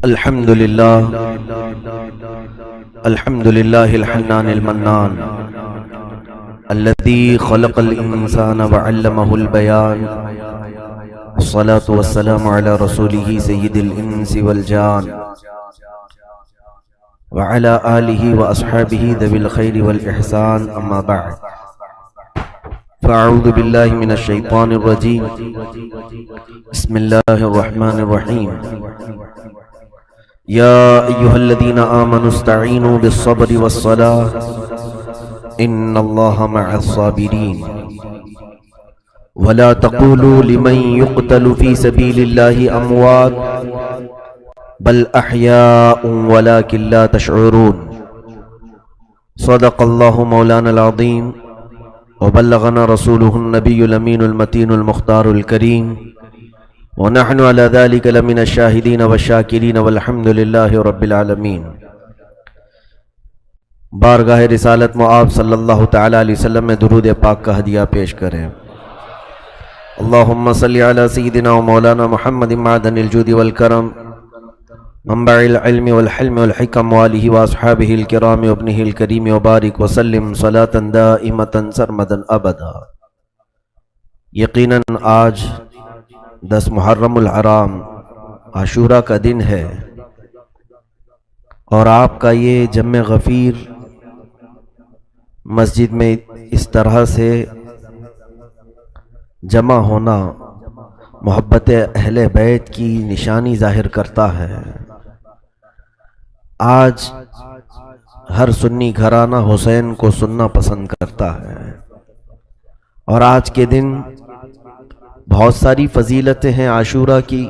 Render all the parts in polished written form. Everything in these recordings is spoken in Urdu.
الحمد لله الحنان المنان الذي خلق الإنسان وعلمه البيان. الصلاة والسلام على رسوله سيد الإنس والجان وعلى آله وأصحابه ذوي الخير والإحسان. أما بعد، فأعوذ بالله من الشيطان الرجيم. بسم الله الرحمن الرحيم. يا أيها الذين آمنوا استعينوا بالصبر والصلاة إن الله مع الصابرين. ولا تقولوا لمن يقتل في سبيل الله أموات بل أحياء ولكن لا تشعرون. صدق الله مولانا العظيم وبلغنا رسوله النبي الأمين المتين المختار الكريم، ونحن على ذلك لمن الشاهدين والشاکرین والحمد للہ رب العالمین. بارگاہ رسالت معاب صلی اللہ تعالی علیہ وسلم میں درود پاک کا ہدیہ پیش کریں. اللہم صلی علی سیدنا و مولانا محمد معدن الجود والکرم منبع العلم والحلم والحکم والہ واصحابہ الکرام وابنہ الکریم وبارک وسلم صلاة دائمتا سرمدا ابدا. یقیناً آج 10 محرم الحرام عاشورہ کا دن ہے، اور آپ کا یہ جمع غفیر مسجد میں اس طرح سے جمع ہونا محبت اہل بیت کی نشانی ظاہر کرتا ہے. آج ہر سنی گھرانہ حسین کو سننا پسند کرتا ہے، اور آج کے دن بہت ساری فضیلتیں ہیں عاشورہ کی،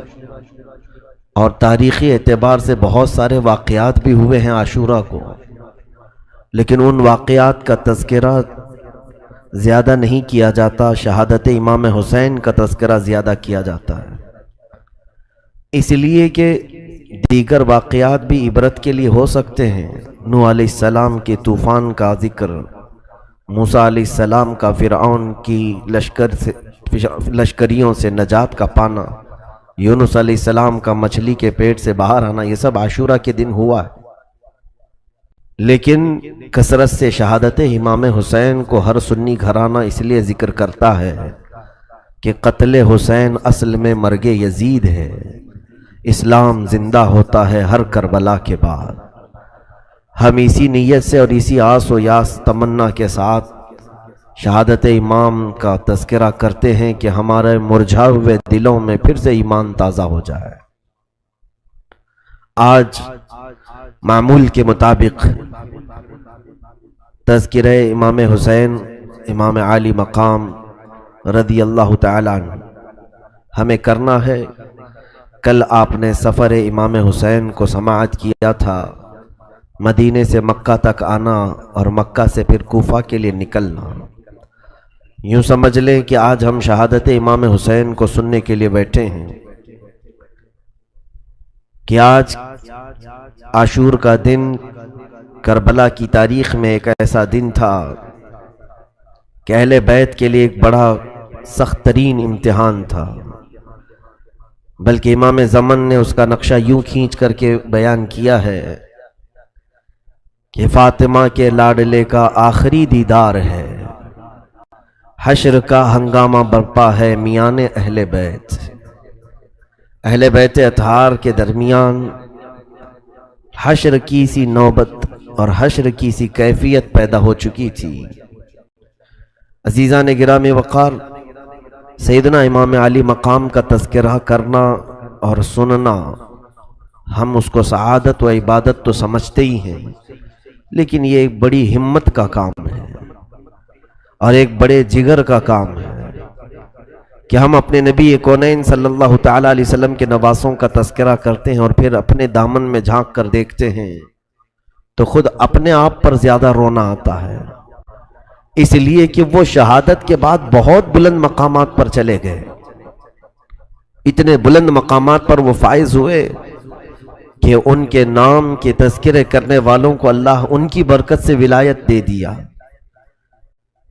اور تاریخی اعتبار سے بہت سارے واقعات بھی ہوئے ہیں عاشورہ کو، لیکن ان واقعات کا تذکرہ زیادہ نہیں کیا جاتا. شہادت امام حسین کا تذکرہ زیادہ کیا جاتا ہے، اس لیے کہ دیگر واقعات بھی عبرت کے لیے ہو سکتے ہیں. نوح علیہ السلام کے طوفان کا ذکر، موسیٰ علیہ السلام کا فرعون کی لشکریوں سے نجات کا پانا، یونس علیہ السلام کا مچھلی کے پیٹ سے باہر آنا، یہ سب عاشورہ کے دن ہوا ہے. لیکن کثرت سے شہادت امام حسین کو ہر سنی گھرانہ اس لیے ذکر کرتا ہے کہ قتل حسین اصل میں مرگ یزید ہے. اسلام زندہ ہوتا ہے ہر کربلا کے بعد. ہم اسی نیت سے اور اسی آس و یاس تمنا کے ساتھ شہادت امام کا تذکرہ کرتے ہیں کہ ہمارے مرجھائے ہوئے دلوں میں پھر سے ایمان تازہ ہو جائے. آج معمول کے مطابق تذکرہ امام حسین امام عالی مقام رضی اللہ تعالی عنہ ہمیں کرنا ہے. کل آپ نے سفر امام حسین کو سماعت کیا تھا، مدینے سے مکہ تک آنا اور مکہ سے پھر کوفہ کے لیے نکلنا. یوں سمجھ لیں کہ آج ہم شہادت امام حسین کو سننے کے لیے بیٹھے ہیں کہ آج عاشور کا دن کربلا کی تاریخ میں ایک ایسا دن تھا کہ اہل بیت کے لیے ایک بڑا سخت ترین امتحان تھا. بلکہ امام زمن نے اس کا نقشہ یوں کھینچ کر کے بیان کیا ہے کہ فاطمہ کے لاڈلے کا آخری دیدار ہے، حشر کا ہنگامہ برپا ہے میان اہل بیت. اہل بیت اطہار کے درمیان حشر کی سی نوبت اور حشر کی سی کیفیت پیدا ہو چکی تھی. عزیزان گرامی وقار، سیدنا امام علی مقام کا تذکرہ کرنا اور سننا، ہم اس کو سعادت و عبادت تو سمجھتے ہی ہیں، لیکن یہ ایک بڑی ہمت کا کام ہے اور ایک بڑے جگر کا کام ہے کہ ہم اپنے نبی کونین صلی اللہ تعالی علیہ وسلم کے نواسوں کا تذکرہ کرتے ہیں اور پھر اپنے دامن میں جھانک کر دیکھتے ہیں تو خود اپنے آپ پر زیادہ رونا آتا ہے. اس لیے کہ وہ شہادت کے بعد بہت بلند مقامات پر چلے گئے، اتنے بلند مقامات پر وہ فائز ہوئے کہ ان کے نام کے تذکرے کرنے والوں کو اللہ ان کی برکت سے ولایت دے دیا.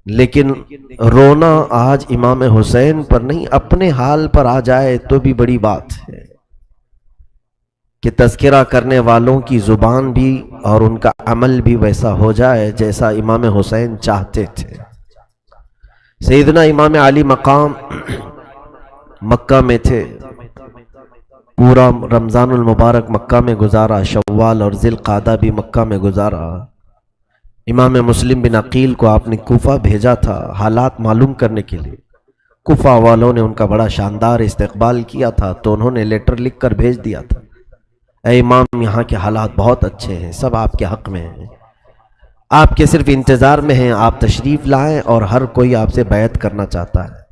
لیکن رونا آج امام حسین پر نہیں، اپنے حال پر آ جائے تو بھی بڑی بات ہے. کہ تذکرہ کرنے والوں کی زبان بھی اور ان کا عمل بھی ویسا ہو جائے جیسا امام حسین چاہتے تھے۔ سیدنا امام علی مقام مکہ میں تھے، پورا رمضان المبارک مکہ میں گزارا، شوال اور ذی القعدہ بھی مکہ میں گزارا۔ امام مسلم بن عقیل کو آپ نے کوفہ بھیجا تھا حالات معلوم کرنے کے لیے۔ کوفہ والوں نے ان کا بڑا شاندار استقبال کیا تھا، تو انہوں نے لیٹر لکھ کر بھیج دیا تھا، اے امام یہاں کے حالات بہت اچھے ہیں، سب آپ کے حق میں ہیں، آپ کے صرف انتظار میں ہیں، آپ تشریف لائیں اور ہر کوئی آپ سے بیعت کرنا چاہتا ہے۔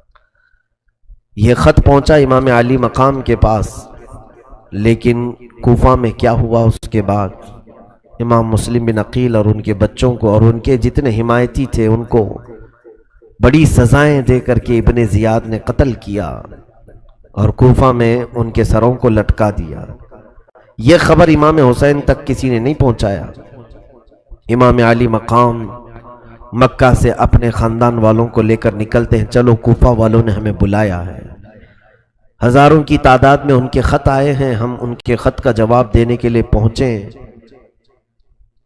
یہ خط پہنچا امام علی مقام کے پاس، لیکن کوفہ میں کیا ہوا اس کے بعد؟ امام مسلم بن عقیل اور ان کے بچوں کو اور ان کے جتنے حمایتی تھے ان کو بڑی سزائیں دے کر کے ابن زیاد نے قتل کیا اور کوفہ میں ان کے سروں کو لٹکا دیا۔ یہ خبر امام حسین تک کسی نے نہیں پہنچایا۔ امام علی مقام مکہ سے اپنے خاندان والوں کو لے کر نکلتے ہیں، چلو کوفہ والوں نے ہمیں بلایا ہے، ہزاروں کی تعداد میں ان کے خط آئے ہیں، ہم ان کے خط کا جواب دینے کے لیے پہنچے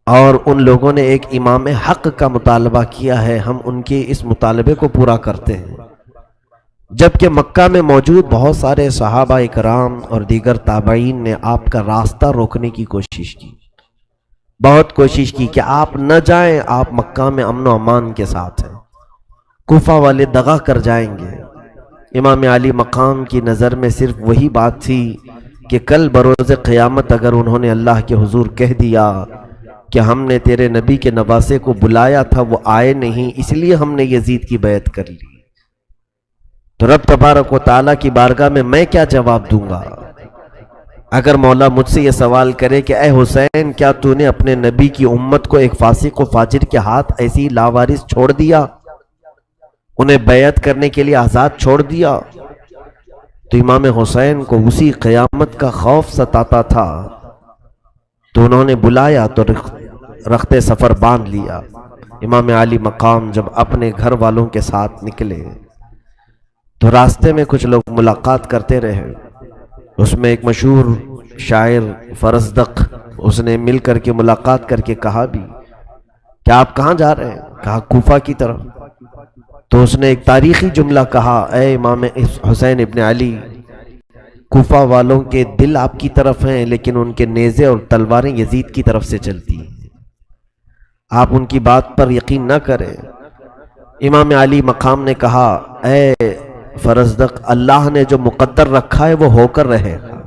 اور ان لوگوں نے ایک امام حق کا مطالبہ کیا ہے، ہم ان کے اس مطالبے کو پورا کرتے ہیں۔ جبکہ مکہ میں موجود بہت سارے صحابہ اکرام اور دیگر تابعین نے آپ کا راستہ روکنے کی کوشش کی، بہت کوشش کی کہ آپ نہ جائیں، آپ مکہ میں امن و امان کے ساتھ ہیں، کوفہ والے دغا کر جائیں گے۔ امام علی مقام کی نظر میں صرف وہی بات تھی کہ کل بروز قیامت اگر انہوں نے اللہ کے حضور کہہ دیا کہ ہم نے تیرے نبی کے نواسے کو بلایا تھا، وہ آئے نہیں، اس لیے ہم نے یزید کی بیعت کر لی، تو رب تبارک و تعالیٰ کی بارگاہ میں کیا جواب دوں گا؟ اگر مولا مجھ سے یہ سوال کرے کہ اے حسین کیا تو نے اپنے نبی کی امت کو ایک فاسق و فاجر کے ہاتھ ایسی لاوارث چھوڑ دیا، انہیں بیعت کرنے کے لیے آزاد چھوڑ دیا؟ تو امام حسین کو اسی قیامت کا خوف ستاتا تھا، تو انہوں نے بلایا تو رخت سفر باندھ لیا۔ امام علی مقام جب اپنے گھر والوں کے ساتھ نکلے تو راستے میں کچھ لوگ ملاقات کرتے رہے، اس میں ایک مشہور شاعر فرزدق، اس نے مل کر کے ملاقات کر کے کہا بھی کہ آپ کہاں جا رہے ہیں؟ کہا کوفہ کی طرف۔ تو اس نے ایک تاریخی جملہ کہا، اے امام حسین ابن علی، کوفہ والوں کے دل آپ کی طرف ہیں لیکن ان کے نیزے اور تلواریں یزید کی طرف سے چلتی ہیں، آپ ان کی بات پر یقین نہ کریں۔ امام علی مقام نے کہا، اے فرزدق، اللہ نے جو مقدر رکھا ہے وہ ہو کر رہے گا۔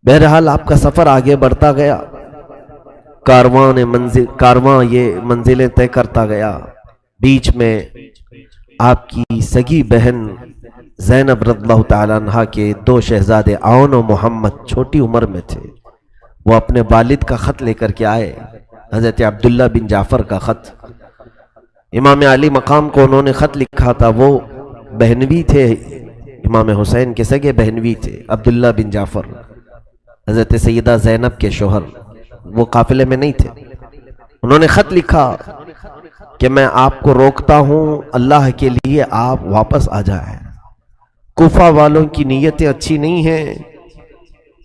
بہرحال آپ کا سفر آگے بڑھتا گیا، کارواں یہ منزلیں طے کرتا گیا۔ بیچ میں آپ کی سگی بہن زینب رضی اللہ تعالیٰ عنہ کے دو شہزادے عون و محمد چھوٹی عمر میں تھے، وہ اپنے والد کا خط لے کر کے آئے، حضرت عبداللہ بن جعفر کا خط۔ امام علی مقام کو انہوں نے خط لکھا تھا، وہ بہنوی تھے، امام حسین کے سگے بہنوی تھے، عبداللہ بن جعفر حضرت سیدہ زینب کے شوہر، وہ قافلے میں نہیں تھے۔ انہوں نے خط لکھا کہ میں آپ کو روکتا ہوں، اللہ کے لیے آپ واپس آ جائیں، کوفہ والوں کی نیتیں اچھی نہیں ہیں،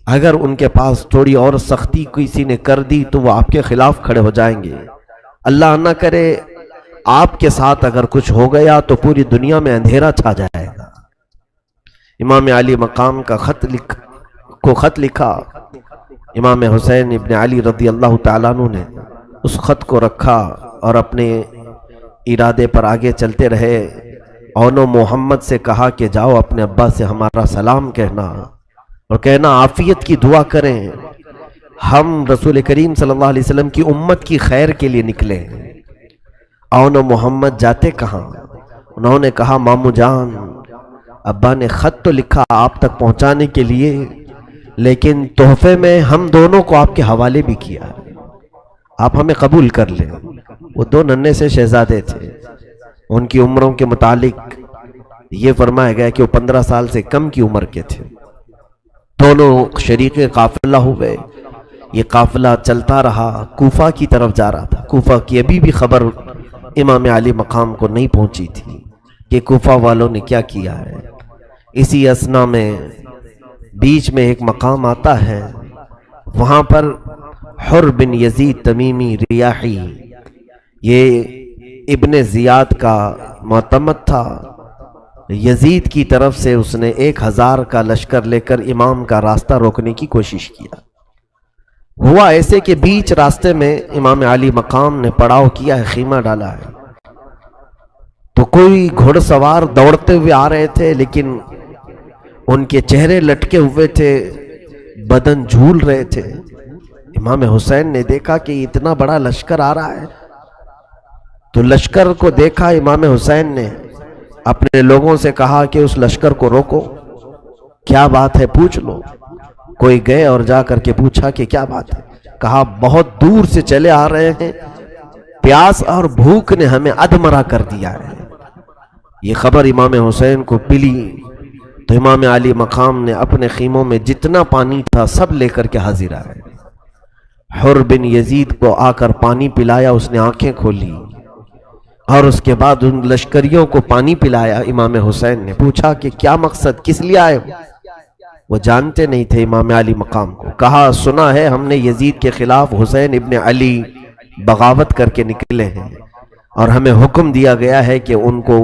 اگر ان کے پاس تھوڑی اور سختی کسی نے کر دی تو وہ آپ کے خلاف کھڑے ہو جائیں گے، اللہ نہ کرے آپ کے ساتھ اگر کچھ ہو گیا تو پوری دنیا میں اندھیرا چھا جائے گا۔ امام علی مقام کا خط لکھا، امام حسین ابن علی رضی اللہ تعالیٰ عنہ نے اس خط کو رکھا اور اپنے ارادے پر آگے چلتے رہے۔ عون و محمد سے کہا کہ جاؤ اپنے ابا سے ہمارا سلام کہنا اور کہنا عافیت کی دعا کریں، ہم رسول کریم صلی اللہ علیہ وسلم کی امت کی خیر کے لیے نکلے۔ عون و محمد جاتے کہاں؟ انہوں نے کہا مامو جان، ابا نے خط تو لکھا آپ تک پہنچانے کے لیے، لیکن تحفے میں ہم دونوں کو آپ کے حوالے بھی کیا، آپ ہمیں قبول کر لیں۔ وہ دو ننھے سے شہزادے تھے، ان کی عمروں کے متعلق یہ فرمایا گیا کہ وہ 15 سال سے کم کی عمر کے تھے۔ دونوں شریک قافلہ ہوئے، یہ قافلہ چلتا رہا، کوفہ کی طرف جا رہا تھا۔ کوفہ کی ابھی بھی خبر امام علی مقام کو نہیں پہنچی تھی کہ کوفہ والوں نے کیا کیا ہے۔ اسی اثنا میں بیچ میں ایک مقام آتا ہے، وہاں پر حر بن یزید تمیمی ریاحی، یہ ابن زیاد کا معتمد تھا، یزید کی طرف سے اس نے 1000 کا لشکر لے کر امام کا راستہ روکنے کی کوشش کیا۔ ہوا ایسے کہ بیچ راستے میں امام علی مقام نے پڑاؤ کیا ہے، خیمہ ڈالا ہے، تو کوئی گھوڑ سوار دوڑتے ہوئے آ رہے تھے، لیکن ان کے چہرے لٹکے ہوئے تھے، بدن جھول رہے تھے۔ امام حسین نے دیکھا کہ اتنا بڑا لشکر آ رہا ہے، تو لشکر کو دیکھا امام حسین نے اپنے لوگوں سے کہا کہ اس لشکر کو روکو، کیا بات ہے پوچھ لو۔ کوئی گئے اور جا کر کے پوچھا کہ کیا بات ہے، کہا بہت دور سے چلے آ رہے ہیں، پیاس اور بھوک نے ہمیں ادمرا کر دیا ہے۔ یہ خبر امام حسین کو پلی تو امام علی مقام نے اپنے خیموں میں جتنا پانی تھا سب لے کر کے حاضر آئے۔ حر بن یزید کو آ کر پانی پلایا، اس نے آنکھیں کھولی اور اس کے بعد ان لشکریوں کو پانی پلایا۔ امام حسین نے پوچھا کہ کیا مقصد، کس لیے آئے ہو؟ وہ جانتے نہیں تھے امام علی مقام کو۔ کہا سنا ہے ہم نے یزید کے خلاف حسین ابن علی بغاوت کر کے نکلے ہیں، اور ہمیں حکم دیا گیا ہے کہ ان کو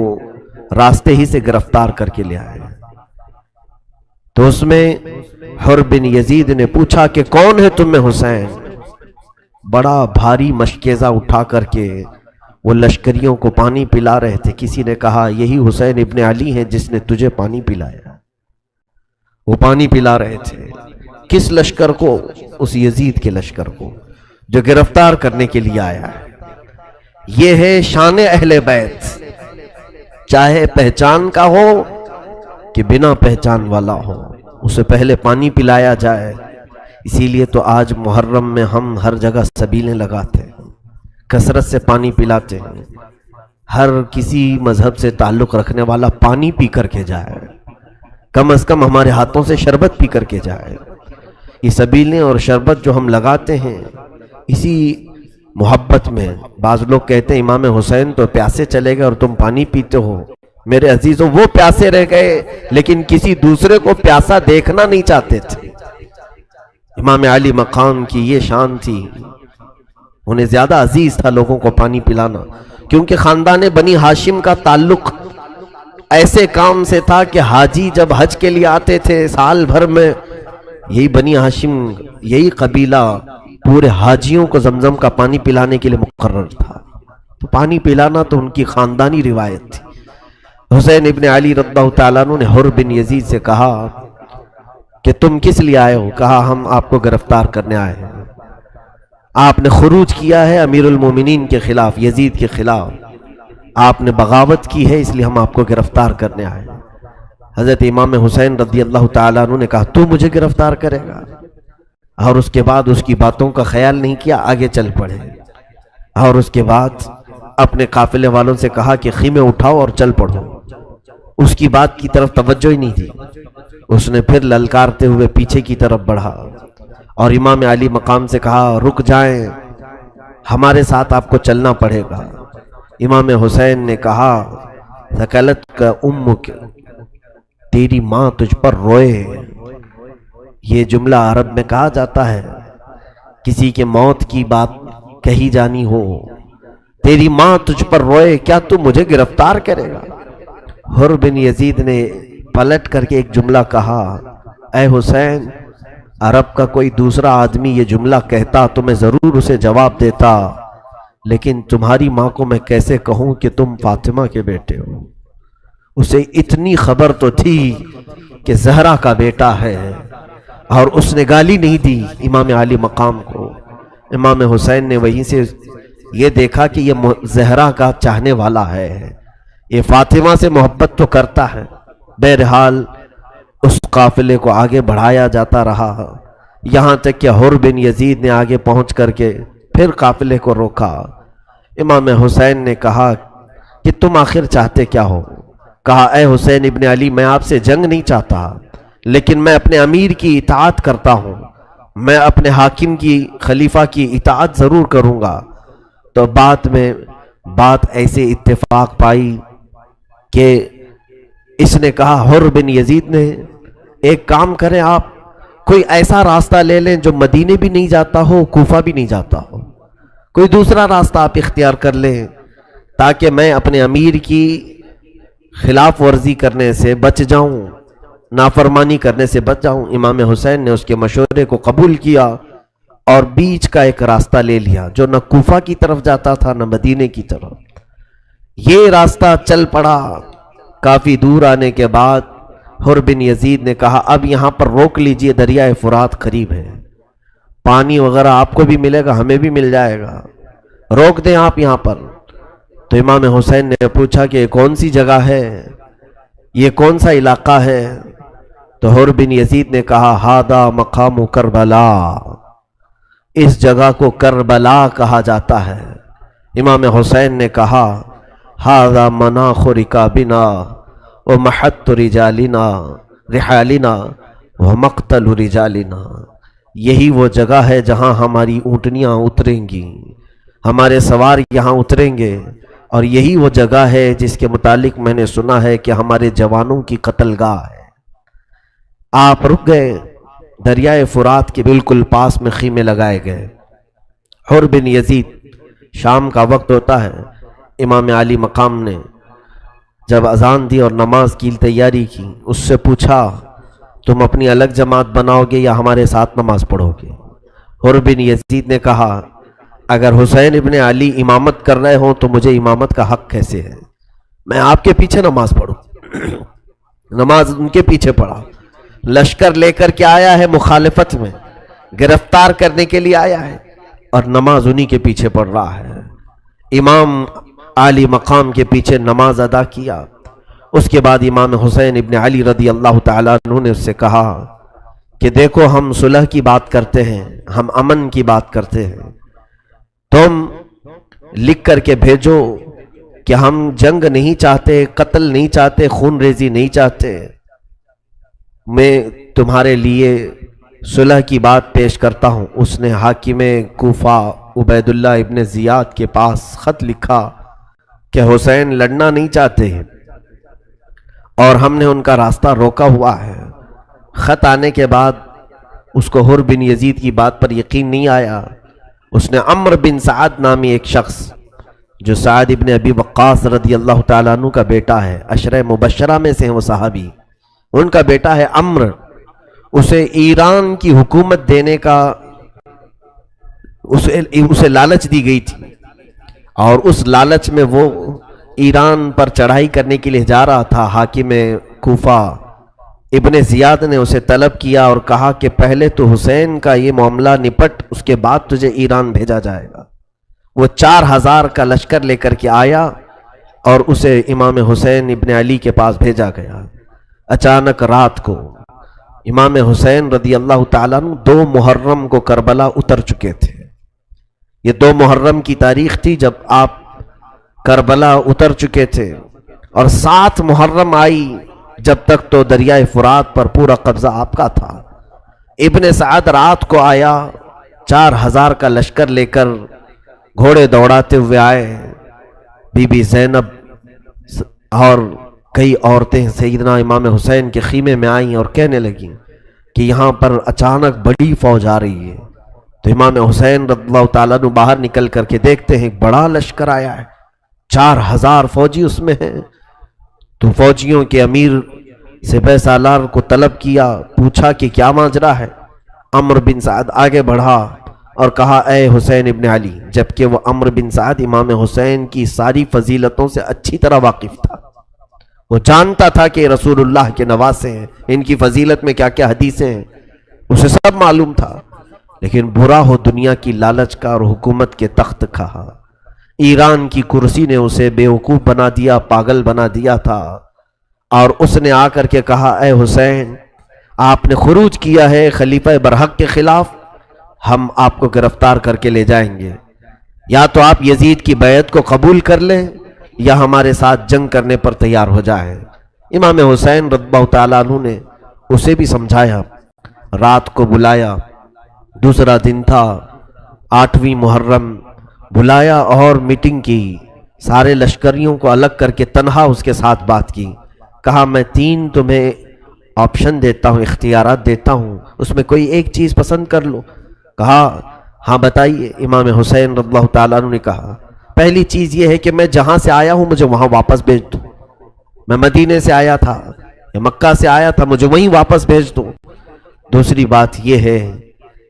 راستے ہی سے گرفتار کر کے لے آئے۔ تو اس میں حر بن یزید نے پوچھا کہ کون ہے تم میں حسین؟ بڑا بھاری مشکیزہ اٹھا کر کے وہ لشکریوں کو پانی پلا رہے تھے۔ کسی نے کہا یہی حسین ابن علی ہیں جس نے تجھے پانی پلایا۔ وہ پانی پلا رہے تھے کس لشکر کو؟ اس یزید کے لشکر کو جو گرفتار کرنے کے لیے آیا ہے۔ یہ ہے شان اہل بیت، چاہے پہچان کا ہو کہ بنا پہچان والا ہو، اسے پہلے پانی پلایا جائے۔ اسی لیے تو آج محرم میں ہم ہر جگہ سبیلیں لگاتے ہیں، کثرت سے پانی پلاتے ہیں۔ ہر کسی مذہب سے تعلق رکھنے والا پانی پی کر کے جائے، کم از کم ہمارے ہاتھوں سے شربت پی کر کے جائے۔ یہ سبیلیں اور شربت جو ہم لگاتے ہیں اسی محبت میں۔ بعض لوگ کہتے ہیں امام حسین تو پیاسے چلے گئے اور تم پانی پیتے ہو۔ میرے عزیزوں، وہ پیاسے رہ گئے لیکن کسی دوسرے کو پیاسا دیکھنا نہیں چاہتے تھے۔ امام علی مقام کی یہ شان تھی، انہیں زیادہ عزیز تھا لوگوں کو پانی پلانا، کیونکہ خاندان بنی ہاشم کا تعلق ایسے کام سے تھا کہ حاجی جب حج کے لیے آتے تھے سال بھر میں، یہی بنی ہاشم، یہی قبیلہ پورے حاجیوں کو زمزم کا پانی پلانے کے لیے مقرر تھا۔ تو پانی پلانا تو ان کی خاندانی روایت تھی۔ حسین ابن علی رضی اللہ تعالیٰ عنہ نے حر بن یزید سے کہا کہ تم کس لیے آئے ہو؟ کہا ہم آپ کو گرفتار کرنے آئے ہیں، آپ نے خروج کیا ہے امیر المومنین کے خلاف، یزید کے خلاف، آپ نے بغاوت کی ہے، اس لیے ہم آپ کو گرفتار کرنے آئے ہیں۔ حضرت امام حسین رضی اللہ تعالیٰ عنہ نے کہا تو مجھے گرفتار کرے گا؟ اور اس کے بعد اس کی باتوں کا خیال نہیں کیا، آگے چل پڑے، اور اس کے بعد اپنے قافلے والوں سے کہا کہ خیمے اٹھاؤ اور چل پڑو۔ اس کی بات کی طرف توجہ ہی نہیں دی، اس نے پھر للکارتے ہوئے پیچھے کی طرف بڑھا اور امام علی مقام سے کہا رک جائیں، ہمارے ساتھ آپ کو چلنا پڑے گا۔ امام حسین نے کہا ثقلت کا امک، تیری ماں تجھ پر روئے۔ یہ جملہ عرب میں کہا جاتا ہے، کسی کے موت کی بات کہی جانی ہو، تیری ماں تجھ پر روئے، کیا تو مجھے گرفتار کرے گا؟ حر بن یزید نے پلٹ کر کے ایک جملہ کہا، اے حسین، عرب کا کوئی دوسرا آدمی یہ جملہ کہتا تو میں ضرور اسے جواب دیتا، لیکن تمہاری ماں کو میں کیسے کہوں کہ تم فاطمہ کے بیٹے ہو؟ اسے اتنی خبر تو تھی کہ زہرا کا بیٹا ہے، اور اس نے گالی نہیں دی امام علی مقام کو۔ امام حسین نے وہیں سے یہ دیکھا کہ یہ زہرا کا چاہنے والا ہے، یہ فاطمہ سے محبت تو کرتا ہے۔ بہرحال اس قافلے کو آگے بڑھایا جاتا رہا، یہاں تک کہ حر بن یزید نے آگے پہنچ کر کے پھر قافلے کو روکا۔ امام حسین نے کہا کہ تم آخر چاہتے کیا ہو؟ کہا اے حسین ابن علی، میں آپ سے جنگ نہیں چاہتا، لیکن میں اپنے امیر کی اطاعت کرتا ہوں، میں اپنے حاکم کی، خلیفہ کی اطاعت ضرور کروں گا۔ تو بعد میں بات ایسے اتفاق پائی کہ اس نے کہا، حر بن یزید نے ایک کام کریں آپ، کوئی ایسا راستہ لے لیں جو مدینے بھی نہیں جاتا ہو، کوفہ بھی نہیں جاتا ہو، کوئی دوسرا راستہ آپ اختیار کر لیں تاکہ میں اپنے امیر کی خلاف ورزی کرنے سے بچ جاؤں، نافرمانی کرنے سے بچ جاؤں۔ امام حسین نے اس کے مشورے کو قبول کیا اور بیچ کا ایک راستہ لے لیا جو نہ کوفہ کی طرف جاتا تھا نہ مدینے کی طرف۔ یہ راستہ چل پڑا۔ کافی دور آنے کے بعد حر بن یزید نے کہا اب یہاں پر روک لیجئے، دریائے فرات قریب ہے، پانی وغیرہ آپ کو بھی ملے گا، ہمیں بھی مل جائے گا، روک دیں آپ یہاں پر۔ تو امام حسین نے پوچھا کہ یہ کون سی جگہ ہے، یہ کون سا علاقہ ہے؟ تو حر بن یزید نے کہا ہاذا مقام کربلا، اس جگہ کو کربلا کہا جاتا ہے۔ امام حسین نے کہا ہاذا مناخ رکابنا ومحط رجالنا رحالنا ومقتل رجالنا، یہی وہ جگہ ہے جہاں ہماری اونٹنیاں اتریں گی، ہمارے سوار یہاں اتریں گے، اور یہی وہ جگہ ہے جس کے متعلق میں نے سنا ہے کہ ہمارے جوانوں کی قتل گاہ ہے۔ آپ رک گئے، دریائے فرات کے بالکل پاس میں خیمے لگائے گئے۔ حر بن یزید، شام کا وقت ہوتا ہے، امام علی مقام نے جب اذان دی اور نماز کی تیاری کی، اس سے پوچھا تم اپنی الگ جماعت بناؤ گے یا ہمارے ساتھ نماز پڑھو گے؟ حر بن یزید نے کہا اگر حسین ابن علی امامت کر رہے ہوں تو مجھے امامت کا حق کیسے ہے؟ میں آپ کے پیچھے نماز پڑھوں۔ نماز ان کے پیچھے پڑھا، لشکر لے کر کے آیا ہے، مخالفت میں گرفتار کرنے کے لیے آیا ہے، اور نماز انہی کے پیچھے پڑھ رہا ہے۔ امام علی مقام کے پیچھے نماز ادا کیا۔ اس کے بعد امام حسین ابن علی رضی اللہ تعالیٰ عنہ نے اس سے کہا کہ دیکھو ہم صلح کی بات کرتے ہیں، ہم امن کی بات کرتے ہیں، تم لکھ کر کے بھیجو کہ ہم جنگ نہیں چاہتے، قتل نہیں چاہتے، خون ریزی نہیں چاہتے، میں تمہارے لیے صلح کی بات پیش کرتا ہوں۔ اس نے حاکم کوفہ عبید اللہ ابن زیاد کے پاس خط لکھا کہ حسین لڑنا نہیں چاہتے ہیں اور ہم نے ان کا راستہ روکا ہوا ہے۔ خط آنے کے بعد اس کو حر بن یزید کی بات پر یقین نہیں آیا۔ اس نے عمرو بن سعد نامی ایک شخص جو سعد ابن ابی وقاص رضی اللہ تعالیٰ عنہ کا بیٹا ہے، عشرہ مبشرہ میں سے ہیں وہ صحابی، ان کا بیٹا ہے عمرو، اسے ایران کی حکومت دینے کا اسے لالچ دی گئی تھی، اور اس لالچ میں وہ ایران پر چڑھائی کرنے کے لیے جا رہا تھا۔ حاکم کوفہ ابن زیاد نے اسے طلب کیا اور کہا کہ پہلے تو حسین کا یہ معاملہ نپٹ، اس کے بعد تجھے ایران بھیجا جائے گا۔ وہ 4000 کا لشکر لے کر کے آیا اور اسے امام حسین ابن علی کے پاس بھیجا گیا۔ اچانک رات کو امام حسین رضی اللہ تعالیٰ عنہ 2 محرم کو کربلا اتر چکے تھے۔ یہ 2 محرم کی تاریخ تھی جب آپ کربلا اتر چکے تھے، اور 7 محرم آئی جب تک تو دریائے فرات پر پورا قبضہ آپ کا تھا۔ ابن سعد رات کو آیا، 4000 کا لشکر لے کر گھوڑے دوڑاتے ہوئے آئے۔ بی بی زینب اور کئی عورتیں سیدنا امام حسین کے خیمے میں آئیں اور کہنے لگیں کہ یہاں پر اچانک بڑی فوج آ رہی ہے۔ تو امام حسین رضی اللہ تعالیٰ عنہ باہر نکل کر کے دیکھتے ہیں ایک بڑا لشکر آیا ہے، 4000 فوجی اس میں ہیں۔ تو فوجیوں کے امیر سپہ سالار کو طلب کیا، پوچھا کہ کیا ماجرا ہے؟ عمرو بن سعد آگے بڑھا اور کہا اے حسین ابن علی، جبکہ وہ عمرو بن سعد امام حسین کی ساری فضیلتوں سے اچھی طرح واقف تھا، وہ جانتا تھا کہ رسول اللہ کے نواسے ہیں، ان کی فضیلت میں کیا کیا حدیثیں ہیں، اسے سب معلوم تھا، لیکن برا ہو دنیا کی لالچ کا اور حکومت کے تخت کا۔ ایران کی کرسی نے اسے بیوقوف بنا دیا، پاگل بنا دیا تھا، اور اس نے آ کر کے کہا اے حسین، آپ نے خروج کیا ہے خلیفہ برحق کے خلاف، ہم آپ کو گرفتار کر کے لے جائیں گے، یا تو آپ یزید کی بیعت کو قبول کر لیں یا ہمارے ساتھ جنگ کرنے پر تیار ہو جائیں۔ امام حسین رضی اللہ تعالیٰ عنہ نے اسے بھی سمجھایا، رات کو بلایا، دوسرا دن تھا 8ویں محرم، بلایا اور میٹنگ کی، سارے لشکریوں کو الگ کر کے تنہا اس کے ساتھ بات کی، کہا میں 3 تمہیں آپشن دیتا ہوں، اختیارات دیتا ہوں، اس میں کوئی ایک چیز پسند کر لو۔ کہا ہاں بتائیے۔ امام حسین رضی اللہ تعالیٰ عنہ نے کہا پہلی چیز یہ ہے کہ میں جہاں سے آیا ہوں مجھے وہاں واپس بھیج دو۔ میں مدینے سے آیا تھا یا مکہ سے آیا تھا، مجھے وہیں واپس بھیج دو۔ دوسری بات یہ ہے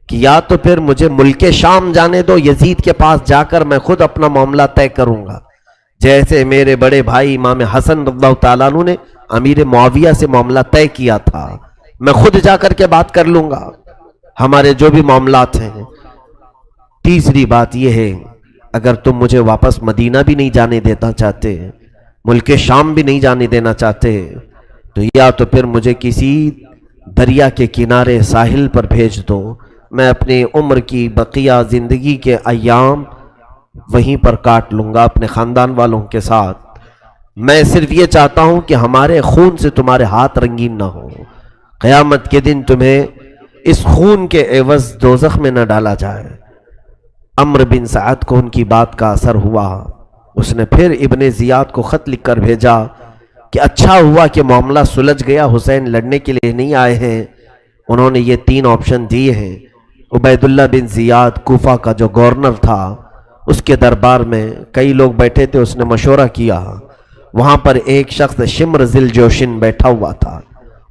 کہ یا تو پھر مجھے ملک شام جانے دو، یزید کے پاس جا کر میں خود اپنا معاملہ طے کروں گا، جیسے میرے بڑے بھائی امام حسن رضی اللہ تعالیٰ عنہ نے امیر معاویہ سے معاملہ طے کیا تھا، میں خود جا کر کے بات کر لوں گا ہمارے جو بھی معاملات ہیں۔ تیسری بات یہ ہے اگر تم مجھے واپس مدینہ بھی نہیں جانے دینا چاہتے، ملک شام بھی نہیں جانے دینا چاہتے، تو یا تو پھر مجھے کسی دریا کے کنارے ساحل پر بھیج دو، میں اپنی عمر کی بقیہ زندگی کے ایام وہیں پر کاٹ لوں گا اپنے خاندان والوں کے ساتھ۔ میں صرف یہ چاہتا ہوں کہ ہمارے خون سے تمہارے ہاتھ رنگین نہ ہو، قیامت کے دن تمہیں اس خون کے عوض دوزخ میں نہ ڈالا جائے۔ عمرو بن سعد کو ان کی بات کا اثر ہوا، اس نے پھر ابن زیاد کو خط لکھ کر بھیجا کہ اچھا ہوا کہ معاملہ سلجھ گیا، حسین لڑنے کے لیے نہیں آئے ہیں۔ انہوں نے یہ 3 آپشن دیے ہیں۔ عبید اللہ بن زیاد کوفہ کا جو گورنر تھا، اس کے دربار میں کئی لوگ بیٹھے تھے، اس نے مشورہ کیا۔ وہاں پر ایک شخص شمر ذی الجوشن بیٹھا ہوا تھا،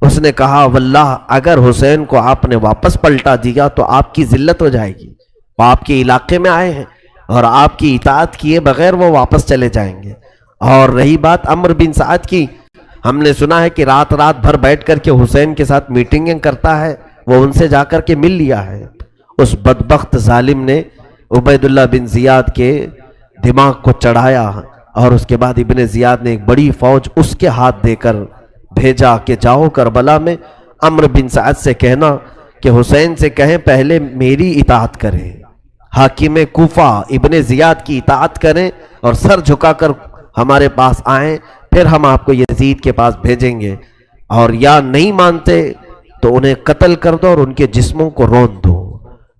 اس نے کہا واللہ اگر حسین کو آپ نے واپس پلٹا دیا تو آپ کی ذلت ہو جائے گی، وہ آپ کے علاقے میں آئے ہیں اور آپ کی اطاعت کیے بغیر وہ واپس چلے جائیں گے۔ اور رہی بات عمرو بن سعد کی، ہم نے سنا ہے کہ رات بھر بیٹھ کر کے حسین کے ساتھ میٹنگیں کرتا ہے، وہ ان سے جا کر کے مل لیا ہے۔ اس بدبخت ظالم نے عبید اللہ بن زیاد کے دماغ کو چڑھایا اور اس کے بعد ابن زیاد نے ایک بڑی فوج اس کے ہاتھ دے کر بھیجا کہ جاؤ کربلا میں عمرو بن سعد سے کہنا کہ حسین سے کہیں پہلے میری اطاعت کریں، حاکم کوفہ ابن زیاد کی اطاعت کریں اور سر جھکا کر ہمارے پاس آئیں، پھر ہم آپ کو یزید کے پاس بھیجیں گے، اور یا نہیں مانتے تو انہیں قتل کر دو اور ان کے جسموں کو رون دو۔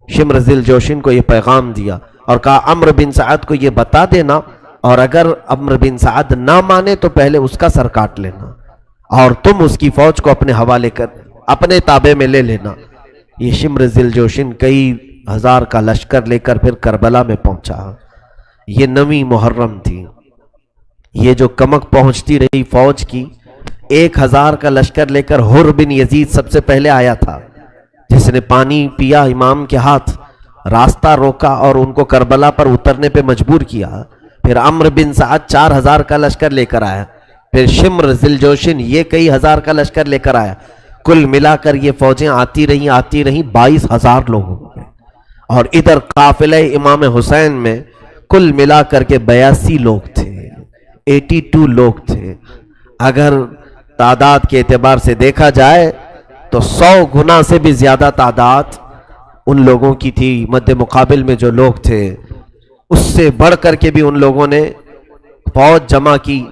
شمر ذی الجوشن کو یہ پیغام دیا اور کہا عمرو بن سعد کو یہ بتا دینا، اور اگر عمرو بن سعد نہ مانے تو پہلے اس کا سر کاٹ لینا اور تم اس کی فوج کو اپنے حوالے کر اپنے تابع میں لے لینا۔ یہ شمر ذی الجوشن کئی ہزار کا لشکر لے کر پھر کربلا میں پہنچا۔ یہ 9ویں محرم تھی۔ یہ جو کمک پہنچتی رہی فوج کی، 1000 کا لشکر لے کر حر بن یزید سب سے پہلے آیا تھا، جس نے پانی پیا امام کے ہاتھ، راستہ روکا اور ان کو کربلا پر اترنے پہ مجبور کیا۔ پھر عمرو بن سعد 4000 کا لشکر لے کر آیا، پھر شمر ذی الجوشن یہ کئی ہزار کا لشکر لے کر آیا۔ کل ملا کر یہ فوجیں آتی رہیں 22,000 لوگ ہو گئے، اور ادھر قافلہ امام حسین میں کل ملا کر کے 82 لوگ تھے، 82 لوگ تھے۔ اگر تعداد کے اعتبار سے دیکھا جائے تو 100 گنا سے بھی زیادہ تعداد ان لوگوں کی تھی۔ مد مقابل میں جو لوگ تھے اس سے بڑھ کر کے بھی ان لوگوں نے فوج جمع کی۔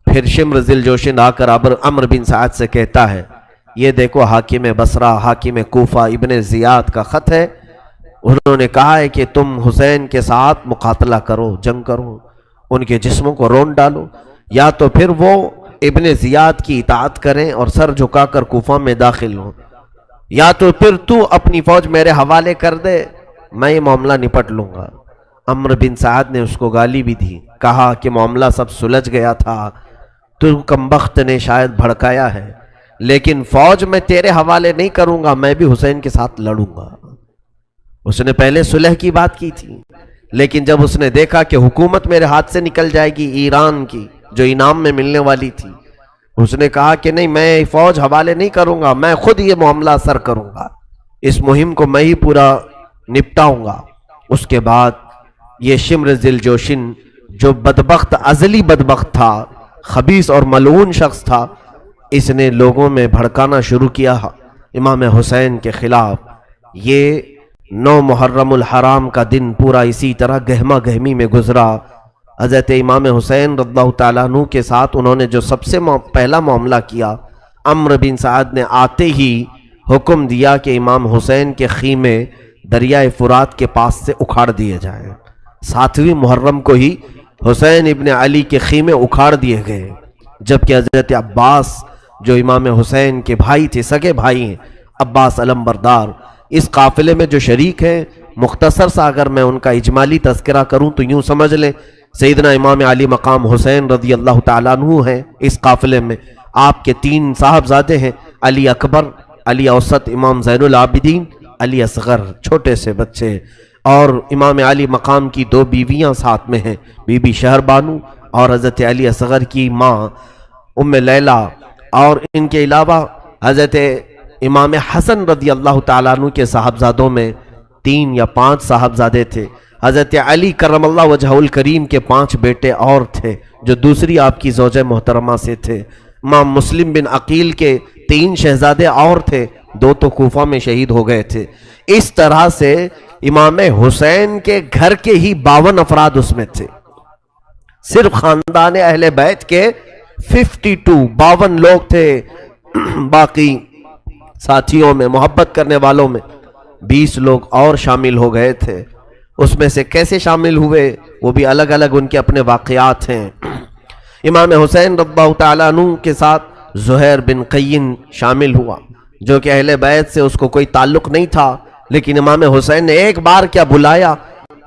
پھر شمر ذی الجوشن آ کر عمرو بن سعد سے کہتا ہے یہ دیکھو حاکم بصرہ، حاکم کوفہ ابن زیاد کا خط ہے، انہوں نے کہا ہے کہ تم حسین کے ساتھ مقاتلہ کرو، جنگ کرو، ان کے جسموں کو رون ڈالو، یا تو پھر وہ ابن زیاد کی اطاعت کریں اور سر جھکا کر کوفہ میں داخل ہوں، یا تو پھر تو اپنی فوج میرے حوالے کر دے، میں یہ معاملہ نپٹ لوں گا۔ عمرو بن سعد نے اس کو گالی بھی دی، کہا کہ معاملہ سب سلجھ گیا تھا، تو کمبخت نے شاید بھڑکایا ہے، لیکن فوج میں تیرے حوالے نہیں کروں گا، میں بھی حسین کے ساتھ لڑوں گا۔ اس نے پہلے صلح کی بات کی تھی، لیکن جب اس نے دیکھا کہ حکومت میرے ہاتھ سے نکل جائے گی ایران کی جو انعام میں ملنے والی تھی، اس نے کہا کہ نہیں، میں فوج حوالے نہیں کروں گا، میں خود یہ معاملہ سر کروں گا، اس مہم کو میں ہی پورا نپٹاؤں گا۔ اس کے بعد یہ شمر ذی الجوشن جو بدبخت ازلی بدبخت تھا، خبیث اور ملعون شخص تھا، اس نے لوگوں میں بھڑکانا شروع کیا امام حسین کے خلاف۔ یہ 9 محرم الحرام کا دن پورا اسی طرح گہما گہمی میں گزرا۔ حضرت امام حسین رضی اللہ تعالیٰ عنہ کے ساتھ انہوں نے جو سب سے پہلا معاملہ کیا، عمرو بن سعد نے آتے ہی حکم دیا کہ امام حسین کے خیمے دریائے فرات کے پاس سے اکھاڑ دیے جائیں۔ 7ویں محرم کو ہی حسین ابن علی کے خیمے اکھاڑ دیے گئے، جبکہ حضرت عباس جو امام حسین کے بھائی تھے، سگے بھائی ہیں، عباس علمبردار، اس قافلے میں جو شریک ہیں، مختصر سا اگر میں ان کا اجمالی تذکرہ کروں تو یوں سمجھ لیں سیدنا امام علی مقام حسین رضی اللہ تعالیٰ عنہ ہیں اس قافلے میں۔ آپ کے 3 صاحبزادے ہیں، علی اکبر، علی اوسط، امام زین العابدین، علی اصغر، چھوٹے سے بچے، اور امام علی مقام کی 2 بیویاں ساتھ میں ہیں، بی بی شہر بانو اور حضرت علی اصغر کی ماں ام لیلہ، اور ان کے علاوہ حضرت امام حسن رضی اللہ تعالیٰ عنہ کے صاحبزادوں میں 3 یا 5 صاحبزادے تھے۔ حضرت علی کرم اللہ وجہہ الکریم کے 5 بیٹے اور تھے جو دوسری آپ کی زوجہ محترمہ سے تھے۔ امام مسلم بن عقیل کے 3 شہزادے اور تھے، 2 تو کوفہ میں شہید ہو گئے تھے۔ اس طرح سے امام حسین کے گھر کے ہی 52 افراد اس میں تھے، صرف خاندان اہل بیت کے 52 لوگ تھے، باقی ساتھیوں میں، محبت کرنے والوں میں 20 لوگ اور شامل ہو گئے تھے۔ اس میں سے کیسے شامل ہوئے وہ بھی الگ الگ ان کے اپنے واقعات ہیں۔ امام حسین رضی اللہ تعالیٰ عنہ کے ساتھ زہیر بن قین شامل ہوا، جو کہ اہل بیت سے اس کو کوئی تعلق نہیں تھا، لیکن امام حسین نے ایک بار کیا بلایا،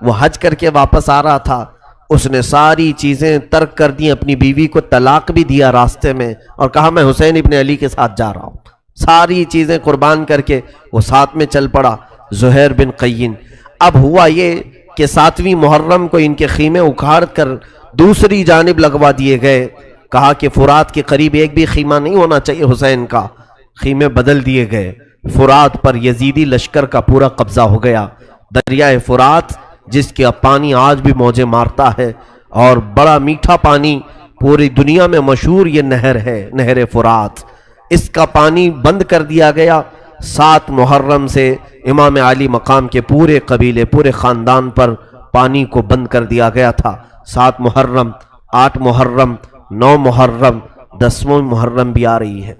وہ حج کر کے واپس آ رہا تھا، اس نے ساری چیزیں ترک کر دی، اپنی بیوی کو طلاق بھی دیا راستے میں، اور کہا میں حسین ابن علی کے ساتھ جا رہا ہوں، ساری چیزیں قربان کر کے وہ ساتھ میں چل پڑا، زہیر بن قین۔ اب ہوا یہ کہ 7ویں محرم کو ان کے خیمے اکھاڑ کر دوسری جانب لگوا دیے گئے، کہا کہ فرات کے قریب ایک بھی خیمہ نہیں ہونا چاہیے حسین کا، خیمے بدل دیے گئے۔ فرات پر یزیدی لشکر کا پورا قبضہ ہو گیا، دریائے فرات جس کے پانی آج بھی موجیں مارتا ہے، اور بڑا میٹھا پانی، پوری دنیا میں مشہور یہ نہر ہے، نہر فرات، اس کا پانی بند کر دیا گیا۔ 7 محرم سے امام علی مقام کے پورے قبیلے، پورے خاندان پر پانی کو بند کر دیا گیا تھا۔ 7 محرم، 8 محرم، 9 محرم، 10واں محرم بھی آ رہی ہے۔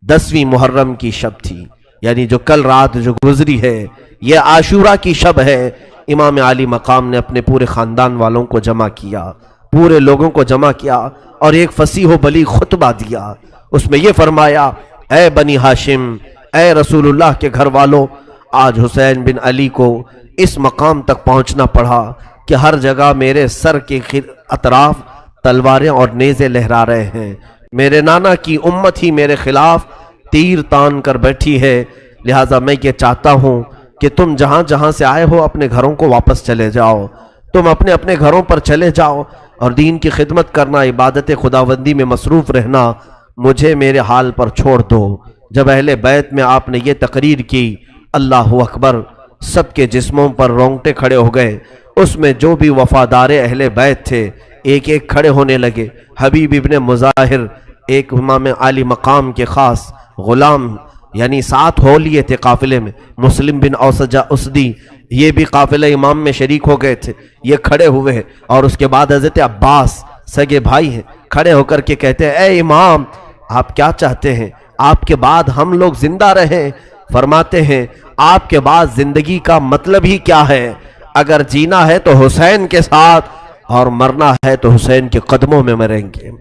10ویں محرم کی شب تھی، یعنی جو کل رات جو گزری ہے، یہ عاشورہ کی شب ہے۔ امام علی مقام نے اپنے پورے خاندان والوں کو جمع کیا، پورے لوگوں کو جمع کیا، اور ایک فصیح و بلیغ خطبہ دیا۔ اس میں یہ فرمایا، اے بنی ہاشم، اے رسول اللہ کے گھر والوں، آج حسین بن علی کو اس مقام تک پہنچنا پڑا کہ ہر جگہ میرے سر کے اطراف تلواریں اور نیزے لہرا رہے ہیں، میرے نانا کی امت ہی میرے خلاف تیر تان کر بیٹھی ہے، لہٰذا میں یہ چاہتا ہوں کہ تم جہاں جہاں سے آئے ہو اپنے گھروں کو واپس چلے جاؤ، تم اپنے اپنے گھروں پر چلے جاؤ، اور دین کی خدمت کرنا، عبادت خداوندی میں مصروف رہنا، مجھے میرے حال پر چھوڑ دو۔ جب اہل بیت میں آپ نے یہ تقریر کی، اللہ اکبر، سب کے جسموں پر رونگٹے کھڑے ہو گئے۔ اس میں جو بھی وفادار اہل بیت تھے ایک ایک کھڑے ہونے لگے۔ حبیب ابن مظاہر، ایک امام علی مقام کے خاص غلام، یعنی 7 ہو لیے تھے قافلے میں، مسلم بن اوسجہ اسدی، یہ بھی قافلہ امام میں شریک ہو گئے تھے، یہ کھڑے ہوئے، اور اس کے بعد حضرت عباس، سگے بھائی ہیں، کھڑے ہو کر کے کہتے ہیں، اے امام، آپ کیا چاہتے ہیں؟ آپ کے بعد ہم لوگ زندہ رہیں؟ فرماتے ہیں، آپ کے بعد زندگی کا مطلب ہی کیا ہے؟ اگر جینا ہے تو حسین کے ساتھ، اور مرنا ہے تو حسین کے قدموں میں مریں گے۔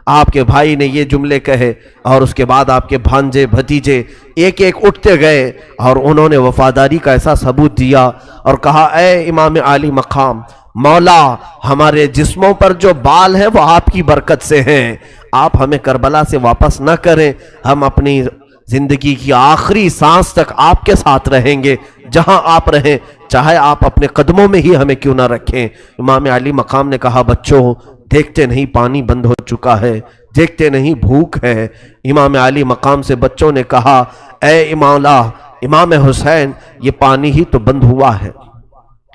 آپ کے بھائی نے یہ جملے کہے، اور اس کے بعد آپ کے بھانجے بھتیجے ایک ایک اٹھتے گئے، اور انہوں نے وفاداری کا ایسا ثبوت دیا، اور کہا، اے امام علی مقام، مولا، ہمارے جسموں پر جو بال ہیں وہ آپ کی برکت سے ہیں، آپ ہمیں کربلا سے واپس نہ کریں، ہم اپنی زندگی کی آخری سانس تک آپ کے ساتھ رہیں گے، جہاں آپ رہیں، چاہے آپ اپنے قدموں میں ہی ہمیں کیوں نہ رکھیں۔ امام علی مقام نے کہا، بچوں، دیکھتے نہیں پانی بند ہو چکا ہے، دیکھتے نہیں بھوک ہے۔ امام علی مقام سے بچوں نے کہا، اے امام حسین، یہ پانی ہی تو بند ہوا ہے،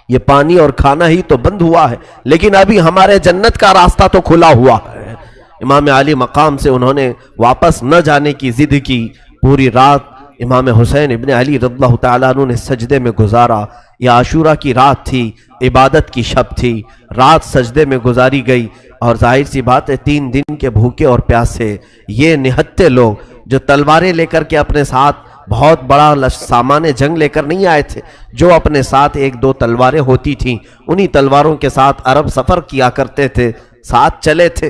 یہ پانی اور کھانا ہی تو بند ہوا ہے، لیکن ابھی ہمارے جنت کا راستہ تو کھلا ہوا ہے۔ امام علی مقام سے انہوں نے واپس نہ جانے کی ضد کی۔ پوری رات امام حسین ابن علی رضی اللہ تعالیٰ عنہ نے سجدے میں گزارا۔ یہ عاشورہ کی رات تھی، عبادت کی شب تھی، رات سجدے میں گزاری گئی، اور ظاہر سی بات ہے 3 دن کے بھوکے اور پیاسے یہ نہتے لوگ جو تلواریں لے کر کے اپنے ساتھ بہت بڑا سامان جنگ لے کر نہیں آئے تھے، جو اپنے ساتھ 1-2 تلواریں ہوتی تھیں، انہی تلواروں کے ساتھ عرب سفر کیا کرتے تھے، ساتھ چلے تھے۔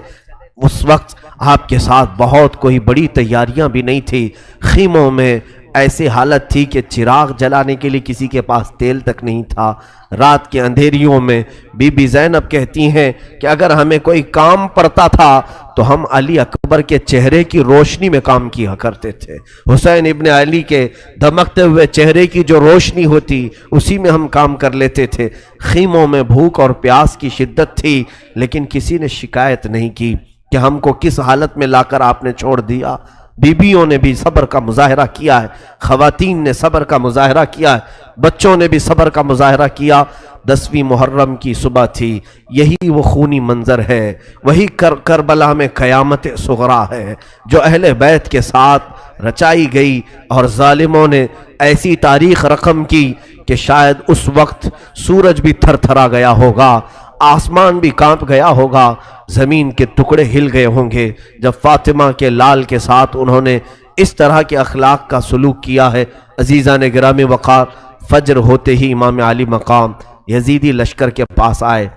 اس وقت آپ کے ساتھ بہت کوئی بڑی تیاریاں بھی نہیں تھی، خیموں میں ایسی حالت تھی کہ چراغ جلانے کے لیے کسی کے پاس تیل تک نہیں تھا۔ رات کے اندھیریوں میں بی بی زینب کہتی ہیں کہ اگر ہمیں کوئی کام پڑتا تھا تو ہم علی اکبر کے چہرے کی روشنی میں کام کیا کرتے تھے۔ حسین ابن علی کے دمکتے ہوئے چہرے کی جو روشنی ہوتی اسی میں ہم کام کر لیتے تھے۔ خیموں میں بھوک اور پیاس کی شدت تھی، لیکن کسی نے شکایت نہیں کی کہ ہم کو کس حالت میں لا کر آپ نے چھوڑ دیا۔ بیویوں نے بھی صبر کا مظاہرہ کیا ہے، خواتین نے صبر کا مظاہرہ کیا ہے، بچوں نے بھی صبر کا مظاہرہ کیا۔ 10ویں محرم کی صبح تھی، یہی وہ خونی منظر ہے، وہی کربلا میں قیامت صغریٰ ہے جو اہل بیت کے ساتھ رچائی گئی، اور ظالموں نے ایسی تاریخ رقم کی کہ شاید اس وقت سورج بھی تھر تھرا گیا ہوگا، آسمان بھی کانپ گیا ہوگا، زمین کے ٹکڑے ہل گئے ہوں گے جب فاطمہ کے لال کے ساتھ انہوں نے اس طرح کے اخلاق کا سلوک کیا ہے۔ عزیزان گرامی وقار، فجر ہوتے ہی امام علی مقام یزیدی لشکر کے پاس آئے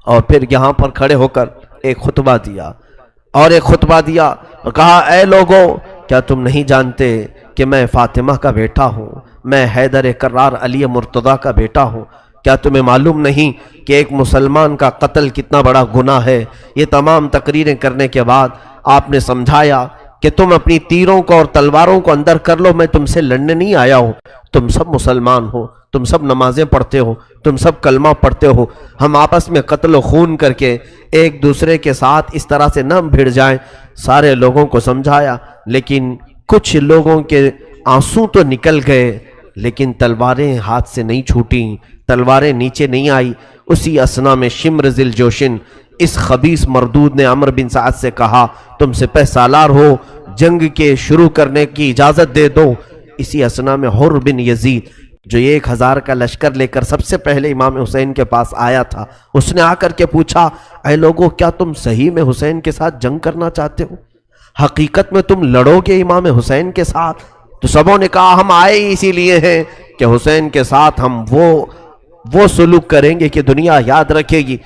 اور پھر یہاں پر کھڑے ہو کر ایک خطبہ دیا اور کہا، اے لوگوں، کیا تم نہیں جانتے کہ میں فاطمہ کا بیٹا ہوں، میں حیدر کرار علی مرتضیٰ کا بیٹا ہوں؟ کیا تمہیں معلوم نہیں کہ ایک مسلمان کا قتل کتنا بڑا گناہ ہے؟ یہ تمام تقریریں کرنے کے بعد آپ نے سمجھایا کہ تم اپنی تیروں کو اور تلواروں کو اندر کر لو، میں تم سے لڑنے نہیں آیا ہوں، تم سب مسلمان ہو، تم سب نمازیں پڑھتے ہو، تم سب کلمہ پڑھتے ہو، ہم آپس میں قتل و خون کر کے ایک دوسرے کے ساتھ اس طرح سے نہ بھڑ جائیں۔ سارے لوگوں کو سمجھایا، لیکن کچھ لوگوں کے آنسو تو نکل گئے، لیکن تلواریں ہاتھ سے نہیں چھوٹیں، تلواریں نیچے نہیں آئی۔ اسی اسنا میں شمر ذی الجوشن، اس خبیث مردود نے عمرو بن سعد سے کہا، تم سپہ سالار ہو، جنگ کے شروع کرنے کی اجازت دے دو۔ اسی اسنا میں حر بن یزید، جو 1000 کا لشکر لے کر سب سے پہلے امام حسین کے پاس آیا تھا، اس نے آ کر کے پوچھا، اے لوگو، کیا تم صحیح میں حسین کے ساتھ جنگ کرنا چاہتے ہو؟ حقیقت میں تم لڑو گے امام حسین کے ساتھ؟ تو سبوں نے کہا، ہم آئے اسی لیے ہیں کہ حسین کے ساتھ ہم وہ سلوک کریں گے کہ دنیا یاد رکھے گی۔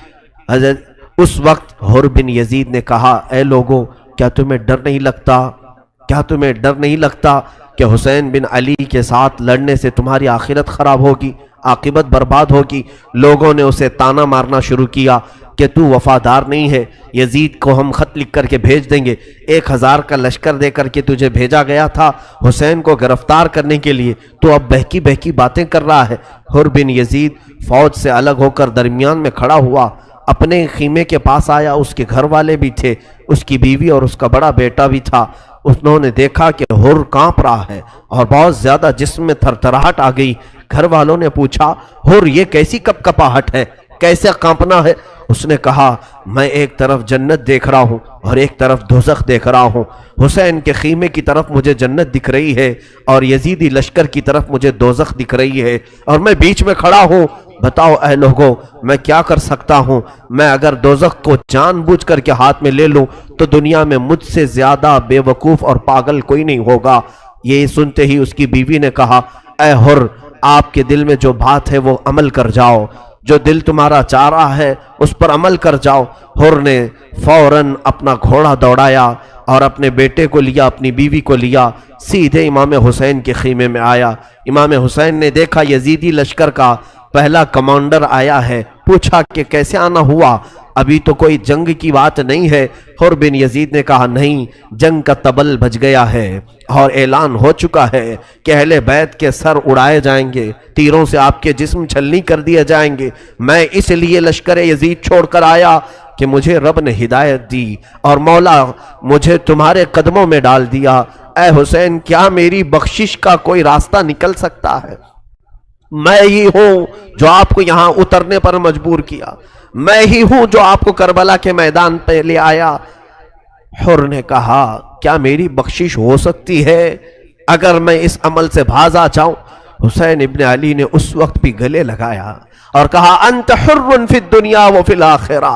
اس وقت حر بن یزید نے کہا، اے لوگو، کیا تمہیں ڈر نہیں لگتا کہ حسین بن علی کے ساتھ لڑنے سے تمہاری آخرت خراب ہوگی، عاقبت برباد ہوگی؟ لوگوں نے اسے تانا مارنا شروع کیا کہ تو وفادار نہیں ہے، یزید کو ہم خط لکھ کر کے بھیج دیں گے، 1000 کا لشکر دے کر کے تجھے بھیجا گیا تھا حسین کو گرفتار کرنے کے لیے، تو اب بہکی بہکی باتیں کر رہا ہے۔ حر بن یزید فوج سے الگ ہو کر درمیان میں کھڑا ہوا، اپنے خیمے کے پاس آیا، اس کے گھر والے بھی تھے، اس کی بیوی اور اس کا بڑا بیٹا بھی تھا۔ انہوں نے دیکھا کہ حر کانپ رہا ہے اور بہت زیادہ جسم میں تھرتھراہٹ آ گئی۔ گھر والوں نے پوچھا، حر، یہ کیسی کپ کپاہٹ ہے، کیسے کانپنا ہے؟ اس نے کہا، میں ایک طرف جنت دیکھ رہا ہوں اور ایک طرف دوزخ دیکھ رہا ہوں۔ حسین کے خیمے کی طرف مجھے جنت دکھ رہی ہے اور یزیدی لشکر کی طرف مجھے دوزخ دکھ رہی ہے، اور میں بیچ میں کھڑا ہوں۔ بتاؤ اے لوگوں، میں کیا کر سکتا ہوں؟ میں اگر دوزخ کو جان بوجھ کر کے ہاتھ میں لے لوں تو دنیا میں مجھ سے زیادہ بے وقوف اور پاگل کوئی نہیں ہوگا۔ یہ سنتے ہی اس کی بیوی نے کہا، اے حر، آپ کے دل میں جو بات ہے وہ عمل کر جاؤ، جو دل تمہارا چاہ رہا ہے اس پر عمل کر جاؤ۔ حر نے فوراً اپنا گھوڑا دوڑایا اور اپنے بیٹے کو لیا، اپنی بیوی کو لیا، سیدھے امام حسین کے خیمے میں آیا۔ امام حسین نے دیکھا یزیدی لشکر کا پہلا کمانڈر آیا ہے، پوچھا کہ کیسے آنا ہوا، ابھی تو کوئی جنگ کی بات نہیں ہے۔ حر بن یزید نے کہا، نہیں، جنگ کا طبل بج گیا ہے اور اعلان ہو چکا ہے کہ اہل بیت کے سر اڑائے جائیں گے، تیروں سے آپ کے جسم چھلنی کر دیے جائیں گے۔ میں اس لیے لشکر یزید چھوڑ کر آیا کہ مجھے رب نے ہدایت دی اور مولا مجھے تمہارے قدموں میں ڈال دیا۔ اے حسین، کیا میری بخشش کا کوئی راستہ نکل سکتا ہے؟ میں ہی ہوں جو آپ کو یہاں اترنے پر مجبور کیا، میں ہی ہوں جو آپ کو کربلا کے میدان پہ لے آیا۔ حر نے کہا، کیا میری بخشش ہو سکتی ہے اگر میں اس عمل سے بھاز آ جاؤں؟ حسین ابن علی نے اس وقت بھی گلے لگایا اور کہا، انت حر فی الدنیا و فی الاخرہ،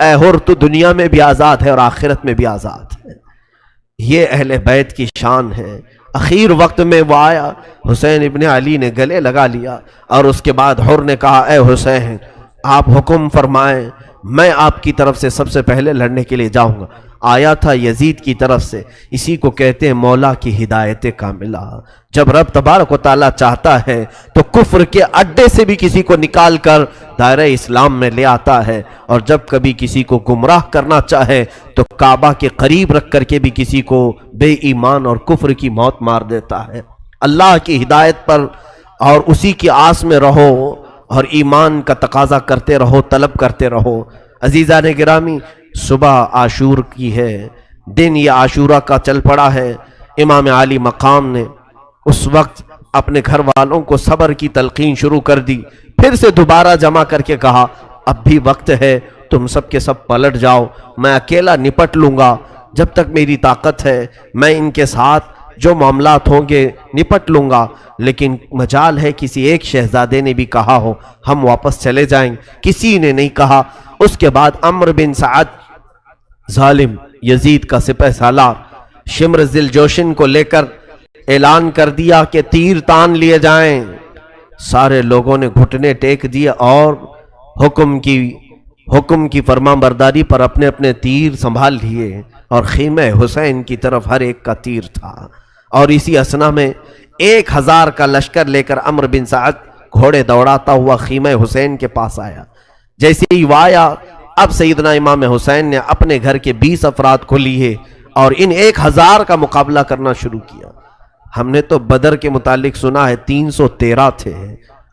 اے حر، تو دنیا میں بھی آزاد ہے اور آخرت میں بھی آزاد ہے۔ یہ اہل بیت کی شان ہے۔ اخیر وقت میں وہ آیا، حسین ابن علی نے گلے لگا لیا اور اس کے بعد حر نے کہا، اے حسین، آپ حکم فرمائیں، میں آپ کی طرف سے سب سے پہلے لڑنے کے لیے جاؤں گا۔ آیا تھا یزید کی طرف سے، اسی کو کہتے ہیں مولا کی ہدایت کاملہ۔ جب رب تبارک و تعالیٰ چاہتا ہے تو کفر کے اڈے سے بھی کسی کو نکال کر دائرہ اسلام میں لے آتا ہے، اور جب کبھی کسی کو گمراہ کرنا چاہے تو کعبہ کے قریب رکھ کر کے بھی کسی کو بے ایمان اور کفر کی موت مار دیتا ہے۔ اللہ کی ہدایت پر اور اسی کی آس میں رہو اور ایمان کا تقاضا کرتے رہو، طلب کرتے رہو۔ عزیزان گرامی، صبح عاشور کی ہے، دن یہ عاشورہ کا چل پڑا ہے۔ امام عالی مقام نے اس وقت اپنے گھر والوں کو صبر کی تلقین شروع کر دی، پھر سے دوبارہ جمع کر کے کہا اب بھی وقت ہے، تم سب کے سب پلٹ جاؤ، میں اکیلا نپٹ لوں گا، جب تک میری طاقت ہے میں ان کے ساتھ جو معاملات ہوں گے نپٹ لوں گا، لیکن مجال ہے کسی ایک شہزادے نے بھی کہا ہو ہم واپس چلے جائیں، کسی نے نہیں کہا۔ اس کے بعد عمرو بن سعد ظالم یزید کا سپہ سالار شمر ذی الجوشن کو لے کر اعلان کر دیا کہ تیر تان لیے جائیں۔ سارے لوگوں نے گھٹنے ٹیک دیے اور حکم کی فرما برداری پر اپنے اپنے تیر سنبھال لیے، اور خیمہ حسین کی طرف ہر ایک کا تیر تھا۔ اور اسی اسنا میں 1000 کا لشکر لے کر عمرو بن سعد گھوڑے دوڑاتا ہوا خیمہ حسین کے پاس آیا۔ جیسے ہی وہ آیا، اب سیدنا امام حسین نے اپنے گھر کے 20 افراد کو لیے اور ان 1000 کا مقابلہ کرنا شروع کیا۔ ہم نے تو بدر کے متعلق سنا ہے 313 تھے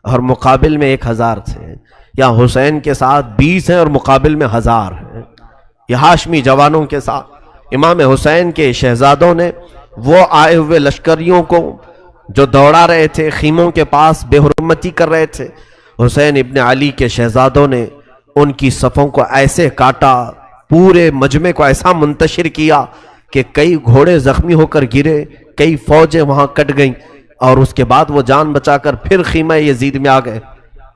اور مقابل میں 1000 تھے، یا حسین کے ساتھ 20 ہیں اور مقابل میں 1000 ہیں۔ یہ ہاشمی جوانوں کے ساتھ امام حسین کے شہزادوں نے وہ آئے ہوئے لشکریوں کو جو دوڑا رہے تھے، خیموں کے پاس بے حرمتی کر رہے تھے، حسین ابن علی کے شہزادوں نے ان کی صفوں کو ایسے کاٹا، پورے مجمع کو ایسا منتشر کیا کہ کئی گھوڑے زخمی ہو کر گرے، کئی فوجیں وہاں کٹ گئیں، اور اس کے بعد وہ جان بچا کر پھر خیمہ یزید میں آ گئے،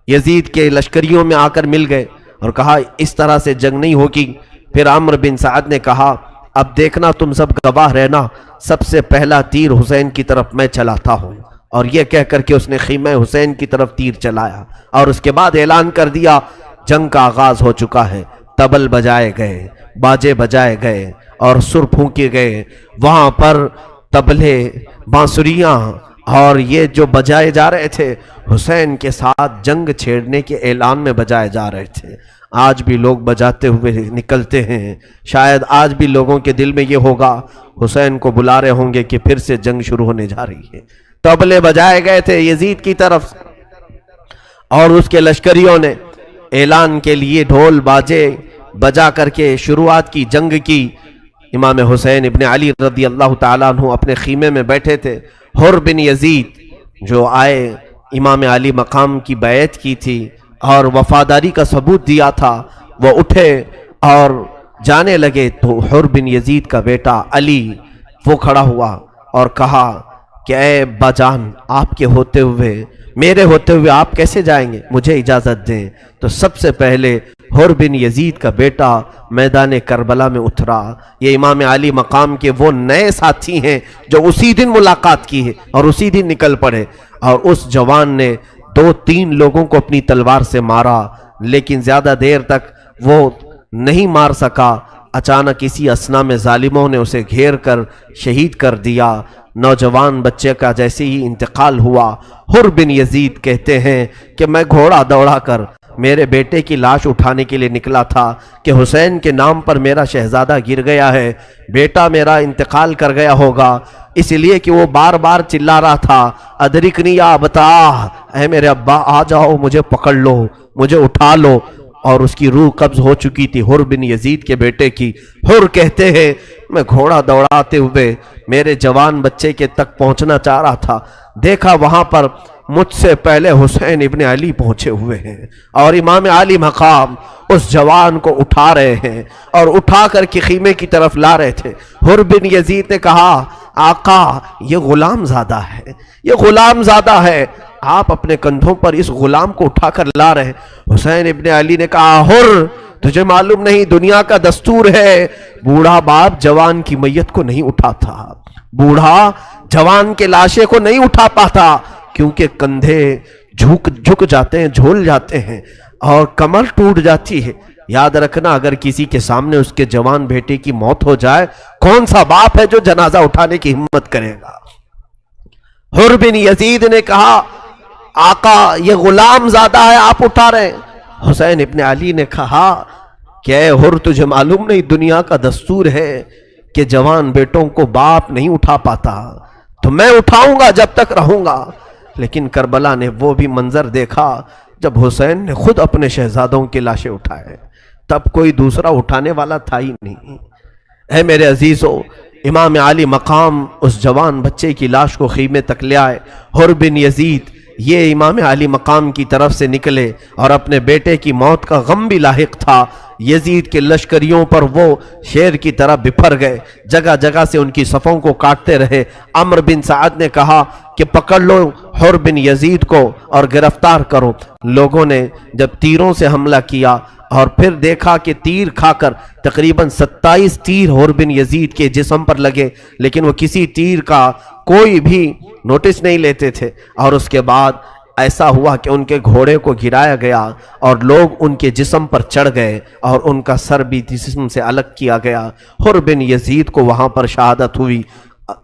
یزید کے لشکریوں میں آ کر مل گئے اور کہا اس طرح سے جنگ نہیں ہوگی۔ پھر عمرو بن سعد نے کہا اب دیکھنا تم سب گواہ رہنا، سب سے پہلا تیر حسین کی طرف میں چلاتا ہوں، اور یہ کہہ کر کے اس نے خیمہ حسین کی طرف تیر چلایا، اور اس کے بعد اعلان کر دیا جنگ کا آغاز ہو چکا ہے۔ طبل بجائے گئے، باجے بجائے گئے اور سر پھونکے گئے، وہاں پر طبلے، بانسریاں اور یہ جو بجائے جا رہے تھے حسین کے ساتھ جنگ چھیڑنے کے اعلان میں بجائے جا رہے تھے۔ آج بھی لوگ بجاتے ہوئے نکلتے ہیں، شاید آج بھی لوگوں کے دل میں یہ ہوگا حسین کو بلا رہے ہوں گے کہ پھر سے جنگ شروع ہونے جا رہی ہے۔ طبلے بجائے گئے تھے یزید کی طرف، اور اس کے لشکریوں نے اعلان کے لیے ڈھول باجے بجا کر کے شروعات کی جنگ کی۔ امام حسین ابن علی رضی اللہ تعالیٰ عنہ اپنے خیمے میں بیٹھے تھے، حر بن یزید جو آئے امام علی مقام کی بیعت کی تھی اور وفاداری کا ثبوت دیا تھا، وہ اٹھے اور جانے لگے تو حر بن یزید کا بیٹا علی وہ کھڑا ہوا اور کہا کہ اے ابا جان، آپ کے ہوتے ہوئے، میرے ہوتے ہوئے آپ کیسے جائیں گے، مجھے اجازت دیں۔ تو سب سے پہلے حر بن یزید کا بیٹا میدان کربلا میں اترا۔ یہ امام علی مقام کے وہ نئے ساتھی ہیں جو اسی دن ملاقات کی ہے اور اسی دن نکل پڑے، اور اس جوان نے 2-3 لوگوں کو اپنی تلوار سے مارا، لیکن زیادہ دیر تک وہ نہیں مار سکا۔ اچانک اسی اسنا میں ظالموں نے اسے گھیر کر شہید کر دیا۔ نوجوان بچے کا جیسے ہی انتقال ہوا، حر بن یزید کہتے ہیں کہ میں گھوڑا دوڑا کر میرے بیٹے کی لاش اٹھانے کے لیے نکلا تھا کہ حسین کے نام پر میرا شہزادہ گر گیا ہے، بیٹا میرا انتقال کر گیا ہوگا، اس لیے کہ وہ بار بار چلا رہا تھا ادرکنی یا ابتا، اے میرے ابا آ جاؤ، مجھے پکڑ لو، مجھے اٹھا لو، اور اس کی روح قبض ہو چکی تھی حر بن یزید کے بیٹے کی۔ حر کہتے ہیں میں گھوڑا دوڑاتے ہوئے میرے جوان بچے کے تک پہنچنا چاہ رہا تھا، دیکھا وہاں پر مجھ سے پہلے حسین ابن علی پہنچے ہوئے ہیں اور امام علی مقام اس جوان کو اٹھا رہے ہیں اور اٹھا کر کے خیمے کی طرف لا رہے تھے۔ حر بن یزید نے کہا آقا یہ غلام زادہ ہے، یہ غلام زادہ ہے، آپ اپنے کندھوں پر اس غلام کو اٹھا کر لا رہے ہیں۔ حسین ابن علی نے کہا حر تجھے معلوم نہیں، دنیا کا دستور ہے بوڑھا باپ جوان کی میت کو نہیں اٹھاتا، بوڑھا جوان کے لاشے کو نہیں اٹھا پاتا، کیونکہ کندھے جھک جاتے ہیں، جھول جاتے ہیں اور کمر ٹوٹ جاتی ہے۔ یاد رکھنا اگر کسی کے سامنے اس کے جوان بیٹے کی موت ہو جائے، کون سا باپ ہے جو جنازہ اٹھانے کی ہمت کرے گا؟ حر بن یزید نے کہا آقا یہ غلام زادہ ہے، آپ اٹھا رہے ہیں۔ حسین ابن علی نے کہا کہ اے حر تجھے معلوم نہیں دنیا کا دستور ہے کہ جوان بیٹوں کو باپ نہیں اٹھا پاتا، تو میں اٹھاؤں گا جب تک رہوں گا۔ لیکن کربلا نے وہ بھی منظر دیکھا جب حسین نے خود اپنے شہزادوں کی لاشیں اٹھائے، تب کوئی دوسرا اٹھانے والا تھا ہی نہیں۔ اے میرے عزیزو، امام علی مقام اس جوان بچے کی لاش کو خیمے تک لے آئے۔ حر بن یزید یہ امام علی مقام کی طرف سے نکلے اور اپنے بیٹے کی موت کا غم بھی لاحق تھا۔ یزید کے لشکریوں پر وہ شیر کی طرح بپھر گئے، جگہ جگہ سے ان کی صفوں کو کاٹتے رہے۔ عمر بن سعد نے کہا کہ پکڑ لو حر بن یزید کو اور گرفتار کرو۔ لوگوں نے جب تیروں سے حملہ کیا اور پھر دیکھا کہ تیر کھا کر تقریباً 27 تیر حر بن یزید کے جسم پر لگے، لیکن وہ کسی تیر کا کوئی بھی نوٹس نہیں لیتے تھے، اور اس کے بعد ایسا ہوا کہ ان کے گھوڑے کو گرایا گیا اور لوگ ان کے جسم پر چڑھ گئے اور ان کا سر بھی جسم سے الگ کیا گیا۔ حر بن یزید کو وہاں پر شہادت ہوئی۔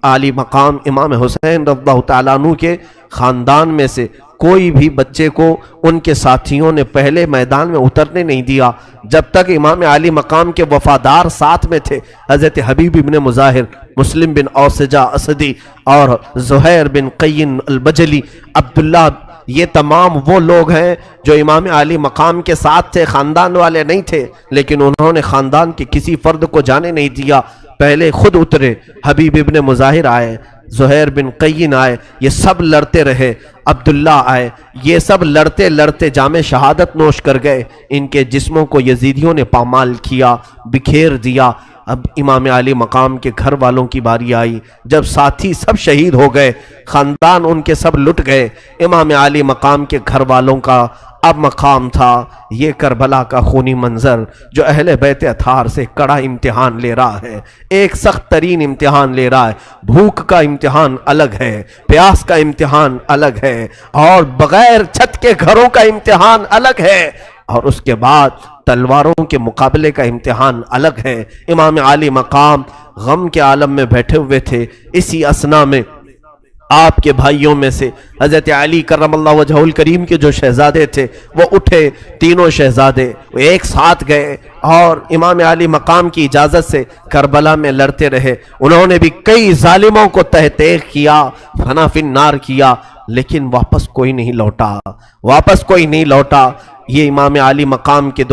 عالی مقام امام حسین رضی اللہ تعالیٰ عنہ کے خاندان میں سے کوئی بھی بچے کو ان کے ساتھیوں نے پہلے میدان میں اترنے نہیں دیا جب تک امام علی مقام کے وفادار ساتھ میں تھے۔ حضرت حبیب بن مظاہر، مسلم بن اوسجہ اسدی اور زہیر بن قین البجلی، عبداللہ، یہ تمام وہ لوگ ہیں جو امام علی مقام کے ساتھ تھے، خاندان والے نہیں تھے، لیکن انہوں نے خاندان کے کسی فرد کو جانے نہیں دیا، پہلے خود اترے۔ حبیب ابن مظاہر آئے، زہیر بن قین آئے، یہ سب لڑتے رہے، عبداللہ آئے، یہ سب لڑتے لڑتے جام شہادت نوش کر گئے۔ ان کے جسموں کو یزیدیوں نے پامال کیا، بکھیر دیا۔ اب امام علی مقام کے گھر والوں کی باری آئی، جب ساتھی سب شہید ہو گئے، خاندان ان کے سب لٹ گئے، امام علی مقام کے گھر والوں کا اب مقام تھا یہ کربلا کا خونی منظر جو اہل بیت اطہار سے کڑا امتحان لے رہا ہے، ایک سخت ترین امتحان لے رہا ہے۔ بھوک کا امتحان الگ ہے، پیاس کا امتحان الگ ہے، اور بغیر چھت کے گھروں کا امتحان الگ ہے، اور اس کے بعد تلواروں کے مقابلے کا امتحان الگ ہے۔ امام علی مقام غم کے عالم میں بیٹھے ہوئے تھے۔ اسی اثنا میں آپ کے بھائیوں میں سے حضرت علی کرم اللہ وجہہ الکریم کے جو شہزادے تھے وہ اٹھے، تینوں شہزادے وہ ایک ساتھ گئے اور امام علی مقام کی اجازت سے کربلا میں لڑتے رہے۔ انہوں نے بھی کئی ظالموں کو تہ تیغ کیا، فنا فی النار کیا، لیکن واپس کوئی نہیں لوٹا۔ یہ امام علی مقام کے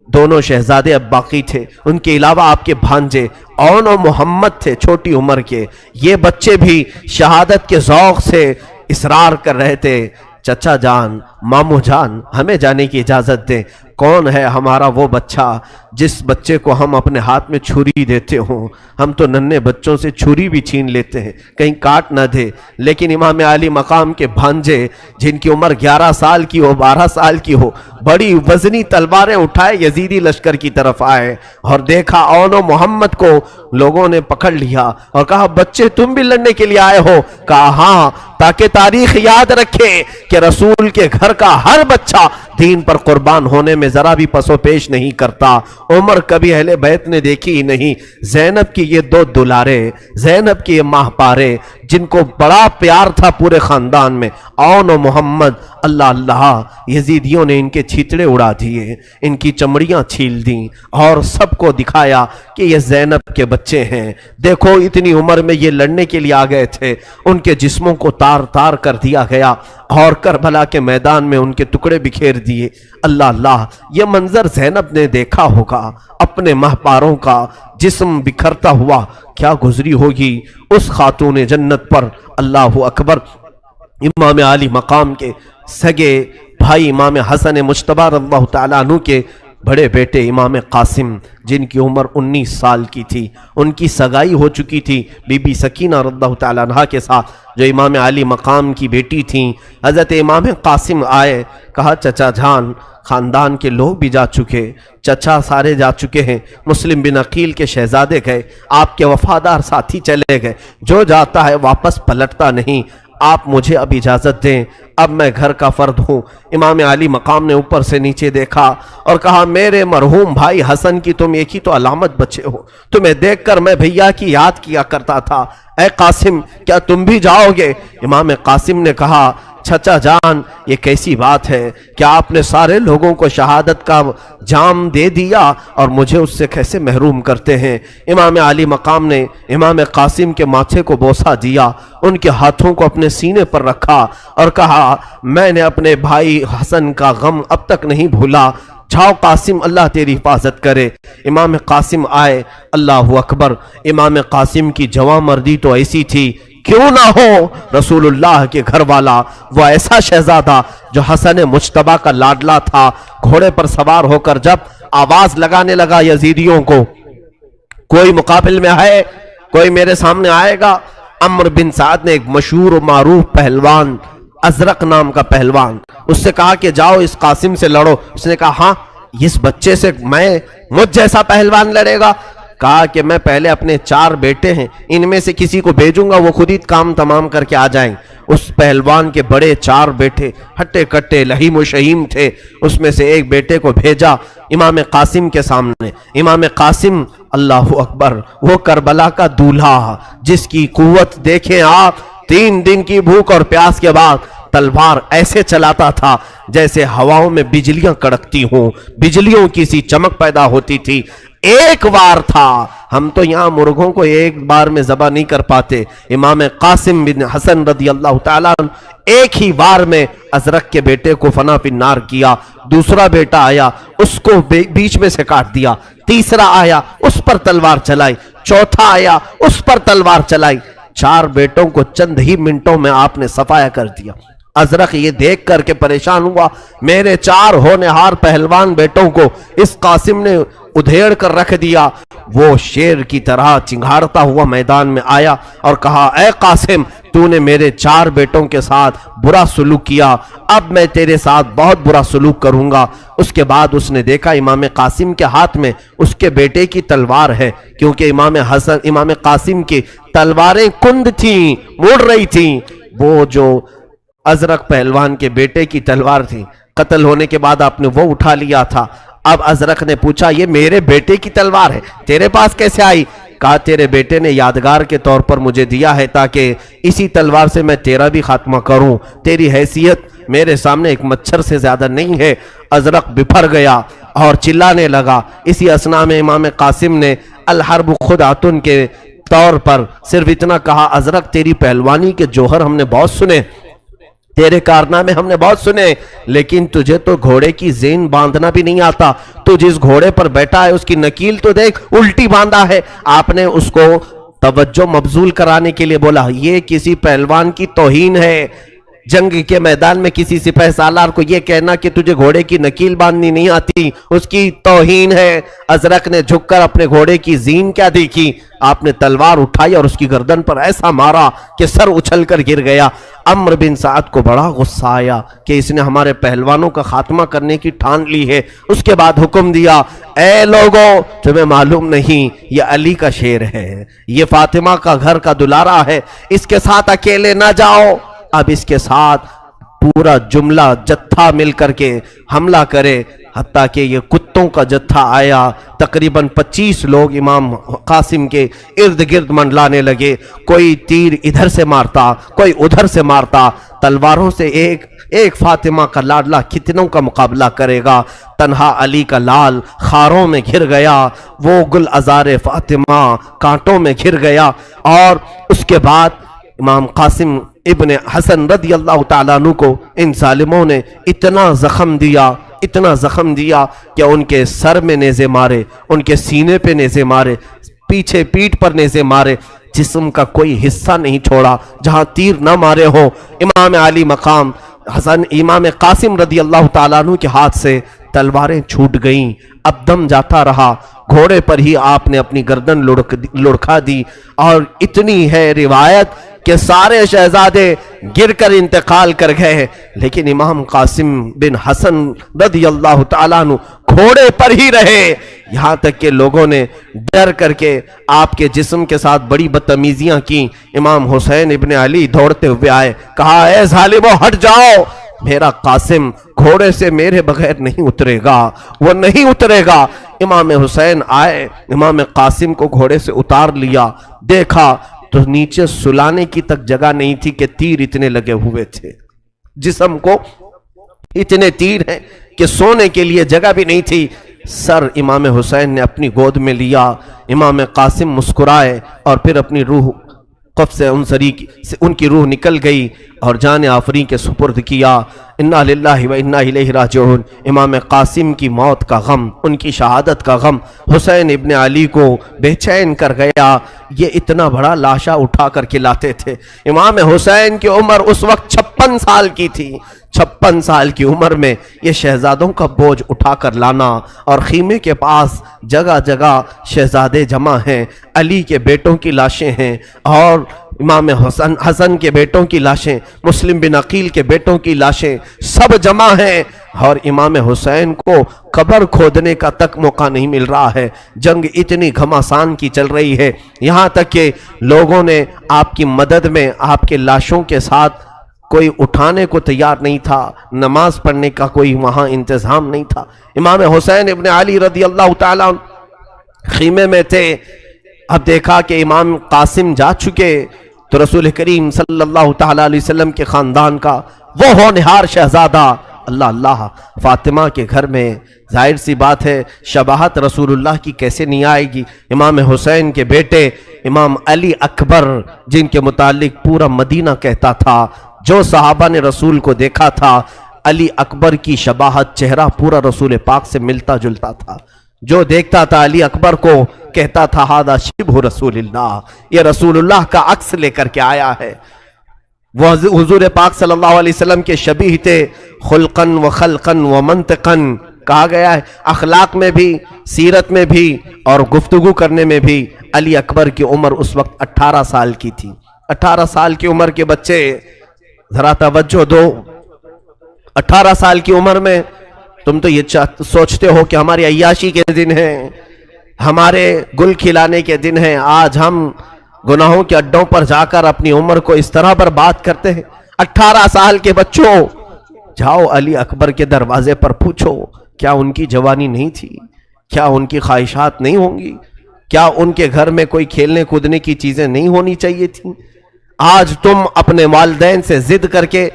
دونوں شہزادے اب باقی تھے، ان کے علاوہ آپ کے بھانجے اون و محمد تھے چھوٹی عمر کے۔ یہ بچے بھی شہادت کے ذوق سے اصرار کر رہے تھے، چچا جان، مامو جان، ہمیں جانے کی اجازت دیں۔ کون ہے ہمارا وہ بچہ جس بچے کو ہم اپنے ہاتھ میں چھری دیتے ہوں؟ ہم تو ننھے بچوں سے چھری بھی چھین لیتے ہیں کہیں کاٹ نہ دے، لیکن امام علی مقام کے بھانجے جن کی عمر 11 سال کی ہو، 12 سال کی ہو، بڑی وزنی تلواریں اٹھائے یزیدی لشکر کی طرف آئے اور دیکھا اون و محمد کو لوگوں نے پکڑ لیا اور کہا بچے تم بھی لڑنے کے لیے آئے ہو؟ کہا ہاں، تاکہ تاریخ یاد رکھے کہ رسول کے گھر کا ہر بچہ دین پر قربان ہونے میں ذرا بھی پس و پیش نہیں کرتا۔ عمر کبھی اہل بیت نے دیکھی ہی نہیں، زینب کی یہ دو دلارے، زینب کی یہ ماہ پارے جن کو بڑا پیار تھا پورے خاندان میں، اون و محمد، اللہ اللہ، یزیدیوں نے ان کے چھیتڑے اڑا دیے، ان کی چمڑیاں چھیل دیں اور سب کو دکھایا کہ یہ زینب کے بچے ہیں، دیکھو اتنی عمر میں یہ لڑنے کے لیے آ گئے تھے۔ ان کے جسموں کو تار تار کر دیا گیا اور کربلا کے میدان میں ان کے ٹکڑے بکھیر دیے۔ اللہ اللہ، یہ منظر زینب نے دیکھا ہوگا، اپنے مہپاروں کا جسم بکھرتا ہوا کیا گزری ہوگی اس خاتون جنت پر۔ اللہ اکبر۔ امام علی مقام کے سگے بھائی امام حسن مجتبی رضی اللہ تعالیٰ عنہ کے بڑے بیٹے امام قاسم جن کی عمر 19 سال کی تھی، ان کی سگائی ہو چکی تھی بی بی سکینہ رضی اللہ تعالیٰ عنہ کے ساتھ جو امام علی مقام کی بیٹی تھیں۔ حضرت امام قاسم آئے، کہا چچا جان، خاندان کے لوگ بھی جا چکے، چچا سارے جا چکے ہیں، مسلم بن عقیل کے شہزادے گئے، آپ کے وفادار ساتھی چلے گئے، جو جاتا ہے واپس پلٹتا نہیں، آپ مجھے اب اجازت دیں، اب میں گھر کا فرد ہوں۔ امام علی مقام نے اوپر سے نیچے دیکھا اور کہا میرے مرحوم بھائی حسن کی تم ایک ہی تو علامت بچے ہو، تمہیں دیکھ کر میں بھیا کی یاد کیا کرتا تھا، اے قاسم کیا تم بھی جاؤ گے؟ امام قاسم نے کہا چچا جان یہ کیسی بات ہے، کیا آپ نے سارے لوگوں کو شہادت کا جام دے دیا اور مجھے اس سے کیسے محروم کرتے ہیں؟ امام علی مقام نے امام قاسم کے ماتھے کو بوسہ دیا، ان کے ہاتھوں کو اپنے سینے پر رکھا اور کہا میں نے اپنے بھائی حسن کا غم اب تک نہیں بھولا، جاؤ قاسم اللہ تیری حفاظت کرے۔ امام قاسم آئے، اللہ اکبر، امام قاسم کی جواں مردی تو ایسی تھی، کیوں نہ ہو رسول اللہ کے گھر والا، وہ ایسا شہزادہ جو حسن مجتبیٰ کا لاڈلا تھا، گھوڑے پر سوار ہو کر جب آواز لگانے لگا یزیدیوں کو کوئی مقابل میں ہے، کوئی میرے سامنے آئے گا۔ عمرو بن سعد نے ایک مشہور و معروف پہلوان ازرق نام کا پہلوان، اس سے کہا کہ جاؤ اس قاسم سے لڑو۔ اس نے کہا ہاں اس بچے سے مجھ جیسا پہلوان لڑے گا؟ کہا کہ میں پہلے اپنے 4 بیٹے ہیں، ان میں سے کسی کو بھیجوں گا، وہ خود ہی کام تمام کر کے آ جائیں۔ اس پہلوان کے بڑے 4 بیٹے ہٹے کٹے لہیم و شہیم تھے، اس میں سے ایک بیٹے کو بھیجا امام قاسم کے سامنے۔ امام قاسم اللہ اکبر، وہ کربلا کا دولہا جس کی قوت دیکھیں آپ، 3 دن کی بھوک اور پیاس کے بعد تلوار ایسے چلاتا تھا جیسے ہواؤں میں بجلیاں کڑکتی ہوں، بجلیوں کی سی چمک پیدا ہوتی تھی۔ ایک وار تھا، ہم تو یہاں مرغوں کو ایک بار میں ذبح نہیں کر پاتے، امام قاسم بن حسن رضی اللہ تعالیٰ عنہ ایک ہی وار میں ازرق کے بیٹے کو فنا فی النار کیا۔ دوسرا بیٹا آیا، اس کو بیچ میں سے کاٹ دیا، تیسرا آیا، اس پر تلوار چلائی، چوتھا آیا، اس پر تلوار چلائی۔ 4 بیٹوں کو چند ہی منٹوں میں آپ نے صفایا کر دیا۔ ازرق یہ دیکھ کر کے پریشان ہوا، میرے 4 ہونہار پہلوان بیٹوں کو اس قاسم نے ادھیڑ کر رکھ دیا۔ وہ شیر کی طرح چنگھاڑتا ہوا میدان میں آیا اور کہا اے قاسم تو نے میرے 4 بیٹوں کے ساتھ برا سلوک کیا، اب میں تیرے ساتھ بہت برا سلوک کروں گا۔ اس کے بعد اس نے دیکھا امام قاسم کے ہاتھ میں اس کے بیٹے کی تلوار ہے، کیونکہ امام قاسم کی تلواریں کند تھیں، مڑ رہی تھیں۔ وہ جو ازرق پہلوان کے بیٹے کی تلوار تھی، قتل ہونے کے بعد آپ نے وہ اٹھا لیا تھا۔ اب ازرق نے پوچھا یہ میرے بیٹے کی تلوار ہے، تیرے پاس کیسے آئی؟ کہا تیرے بیٹے نے یادگار کے طور پر مجھے دیا ہے تاکہ اسی تلوار سے میں تیرا بھی خاتمہ کروں، تیری حیثیت میرے سامنے ایک مچھر سے زیادہ نہیں ہے۔ ازرق بپھر گیا اور چلانے لگا۔ اسی اثناء میں امام قاسم نے الحرب خدعۃ کے طور پر صرف اتنا کہا ازرق تیری پہلوانی کے جوہر ہم نے بہت سنے، تیرے کارنامے ہم نے بہت سنے، لیکن تجھے تو گھوڑے کی زین باندھنا بھی نہیں آتا، تو جس گھوڑے پر بیٹھا ہے اس کی نکیل تو دیکھ الٹی باندھا ہے۔ آپ نے اس کو توجہ مبذول کرانے کے لیے بولا یہ کسی پہلوان کی توہین ہے، جنگ کے میدان میں کسی سپہ سالار کو یہ کہنا کہ تجھے گھوڑے کی نکیل باندھنی نہیں آتی، اس کی توہین ہے۔ ازرق نے جھک کر اپنے گھوڑے کی زین کیا دیکھی، آپ نے تلوار اٹھائی اور اس کی گردن پر ایسا مارا کہ سر اچھل کر گر گیا۔ عمرو بن سعد کو بڑا غصہ آیا کہ اس نے ہمارے پہلوانوں کا خاتمہ کرنے کی ٹھان لی ہے۔ اس کے بعد حکم دیا اے لوگوں تمہیں معلوم نہیں یہ علی کا شیر ہے، یہ فاطمہ کا گھر کا دلارا ہے، اس کے ساتھ اکیلے نہ جاؤ۔ اب اس کے ساتھ پورا جملہ جتھا مل کر کے حملہ کرے، حتیٰ کہ یہ کتوں کا جتھا آیا، تقریباً 25 لوگ امام قاسم کے ارد گرد منڈلانے لگے، کوئی تیر ادھر سے مارتا کوئی ادھر سے مارتا، تلواروں سے ایک فاطمہ کا لاڈلا کتنوں کا مقابلہ کرے گا؟ تنہا علی کا لال خاروں میں گھر گیا، وہ گل ازار فاطمہ کانٹوں میں گھر گیا۔ اور اس کے بعد امام قاسم ابن حسن رضی اللہ تعالیٰ عنہ کو ان ظالموں نے اتنا زخم دیا کہ ان کے سر میں نیزے مارے، ان کے سینے پہ نیزے مارے، پیچھے پیٹھ پر نیزے مارے، جسم کا کوئی حصہ نہیں چھوڑا جہاں تیر نہ مارے ہوں۔ امام علی مقام امام قاسم رضی اللہ تعالیٰ عنہ کے ہاتھ سے تلواریں چھوٹ گئیں، اب دم جاتا رہا، گھوڑے پر ہی آپ نے اپنی گردن لڑکا دی۔ اور اتنی ہے روایت کہ سارے شہزادے گر کر انتقال کر گئے، لیکن امام قاسم بن حسن رضی اللہ تعالیٰ عنہ گھوڑے پر ہی رہے۔ یہاں تک کہ لوگوں نے ڈر کر کے آپ کے جسم کے ساتھ بڑی بدتمیزیاں کی۔ امام حسین ابن علی دوڑتے ہوئے آئے، کہا اے ظالمو ہٹ جاؤ، میرا قاسم گھوڑے سے میرے بغیر نہیں اترے گا، وہ نہیں اترے گا۔ امام حسین آئے، امام قاسم کو گھوڑے سے اتار لیا، دیکھا تو نیچے سلانے کی تک جگہ نہیں تھی کہ تیر اتنے لگے ہوئے تھے، جسم کو اتنے تیر ہیں کہ سونے کے لیے جگہ بھی نہیں تھی۔ سر امام حسین نے اپنی گود میں لیا، امام قاسم مسکرائے اور پھر اپنی روح قف سے ان کی روح نکل گئی اور جان آفریں کے سپرد کیا۔ انا للہ و انا الیہ راجعون۔ امام قاسم کی موت کا غم، ان کی شہادت کا غم حسین ابن علی کو بے چین کر گیا۔ یہ اتنا بڑا لاشا اٹھا کر کے لاتے تھے۔ امام حسین کی عمر اس وقت 56 سال کی تھی۔ 56 سال کی عمر میں یہ شہزادوں کا بوجھ اٹھا کر لانا، اور خیمے کے پاس جگہ جگہ شہزادے جمع ہیں، علی کے بیٹوں کی لاشیں ہیں، اور امام حسن کے بیٹوں کی لاشیں، مسلم بن عقیل کے بیٹوں کی لاشیں سب جمع ہیں، اور امام حسین کو قبر کھودنے کا تک موقع نہیں مل رہا ہے۔ جنگ اتنی گھمسان کی چل رہی ہے، یہاں تک کہ لوگوں نے آپ کی مدد میں آپ کے لاشوں کے ساتھ کوئی اٹھانے کو تیار نہیں تھا، نماز پڑھنے کا کوئی وہاں انتظام نہیں تھا۔ امام حسین ابن علی رضی اللہ تعالیٰ خیمے میں تھے۔ اب دیکھا کہ امام قاسم جا چکے تو رسول کریم صلی اللہ تعالیٰ علیہ وسلم کے خاندان کا وہ ہونہار شہزادہ، اللہ فاطمہ کے گھر میں ظاہر سی بات ہے شباہت رسول اللہ کی کیسے نہیں آئے گی۔ امام حسین کے بیٹے امام علی اکبر، جن کے متعلق پورا مدینہ کہتا تھا، جو صحابہ نے رسول کو دیکھا تھا، علی اکبر کی شباہت، چہرہ پورا رسول پاک سے ملتا جلتا تھا۔ جو دیکھتا تھا علی اکبر کو کہتا تھا ہذا شبہ رسول اللہ، یہ رسول اللہ کا عکس لے کر کے آیا ہے۔ وہ حضور پاک صلی اللہ علیہ وسلم کے شبیہ تھے، خلقاً و خلقاً و منطقاً، کہا گیا ہے اخلاق میں بھی، سیرت میں بھی اور گفتگو کرنے میں بھی۔ علی اکبر کی عمر اس وقت 18 سال کی تھی۔ 18 سال کی عمر کے بچے، ذرا توجہ دو، 18 سال کی عمر میں تم تو یہ سوچتے ہو کہ ہماری عیاشی کے دن ہیں، ہمارے گل کھلانے کے دن ہیں، آج ہم گناہوں کے اڈوں پر جا کر اپنی عمر کو اس طرح برباد کرتے ہیں۔ 18 سال کے بچوں، جاؤ علی اکبر کے دروازے پر پوچھو کیا ان کی جوانی نہیں تھی، کیا ان کی خواہشات نہیں ہوں گی، کیا ان کے گھر میں کوئی کھیلنے کودنے کی چیزیں نہیں ہونی چاہیے تھیں؟ آج تم اپنے والدین سے ضد کر کے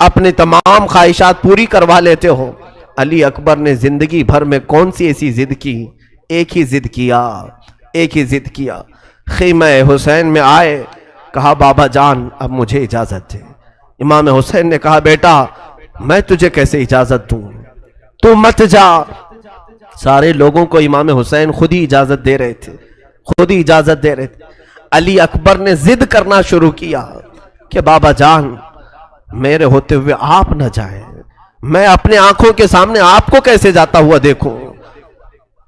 اپنی تمام خواہشات پوری کروا لیتے ہو۔ علی اکبر نے زندگی بھر میں کون سی ایسی ضد کی؟ ایک ہی ضد کیا۔ خیمہ حسین میں آئے، کہا بابا جان اب مجھے اجازت دے۔ امام حسین نے کہا بیٹا میں تجھے کیسے اجازت دوں، تو مت جا۔ سارے لوگوں کو امام حسین خود ہی اجازت دے رہے تھے، علی اکبر نے ضد کرنا شروع کیا کہ بابا جان میرے ہوتے ہوئے آپ نہ جائیں، میں اپنے آنکھوں کے سامنے آپ کو کیسے جاتا ہوا دیکھوں،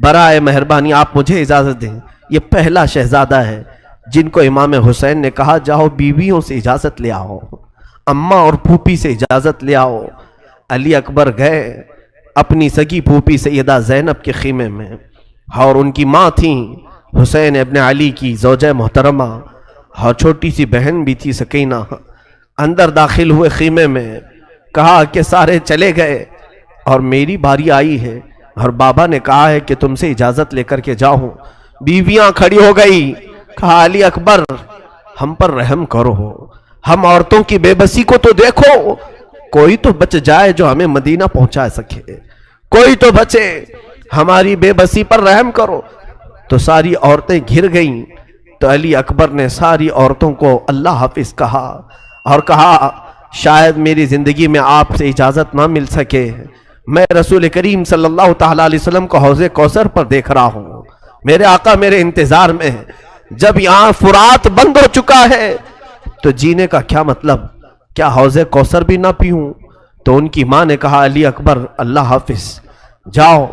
برائے مہربانی آپ مجھے اجازت دیں۔ یہ پہلا شہزادہ ہے جن کو امام حسین نے کہا جاؤ بیویوں سے اجازت لے آؤ، اماں اور پھوپھی سے اجازت لے آؤ۔ علی اکبر گئے اپنی سگی پھوپھی سیدہ زینب کے خیمے میں، اور ان کی ماں تھیں حسین ابن علی کی زوجہ محترمہ، اور چھوٹی سی بہن بھی تھی سکینہ۔ اندر داخل ہوئے خیمے میں، کہا کہ سارے چلے گئے اور میری باری آئی ہے، اور بابا نے کہا ہے کہ تم سے اجازت لے کر کے جاؤں۔ بیویاں کھڑی ہو گئی، کہا علی اکبر ہم پر رحم کرو، ہم عورتوں کی بے بسی کو تو دیکھو، کوئی تو بچ جائے جو ہمیں مدینہ پہنچا سکے، کوئی تو بچے، ہماری بے بسی پر رحم کرو۔ تو ساری عورتیں گھر گئیں، تو علی اکبر نے ساری عورتوں کو اللہ حافظ کہا، اور کہا شاید میری زندگی میں آپ سے اجازت نہ مل سکے، میں رسول کریم صلی اللہ تعالیٰ علیہ وسلم کو حوض کوثر پر دیکھ رہا ہوں، میرے آقا میرے انتظار میں ہے، جب یہاں فرات بند ہو چکا ہے تو جینے کا کیا مطلب، کیا حوض کوثر بھی نہ پیوں؟ تو ان کی ماں نے کہا علی اکبر اللہ حافظ جاؤ۔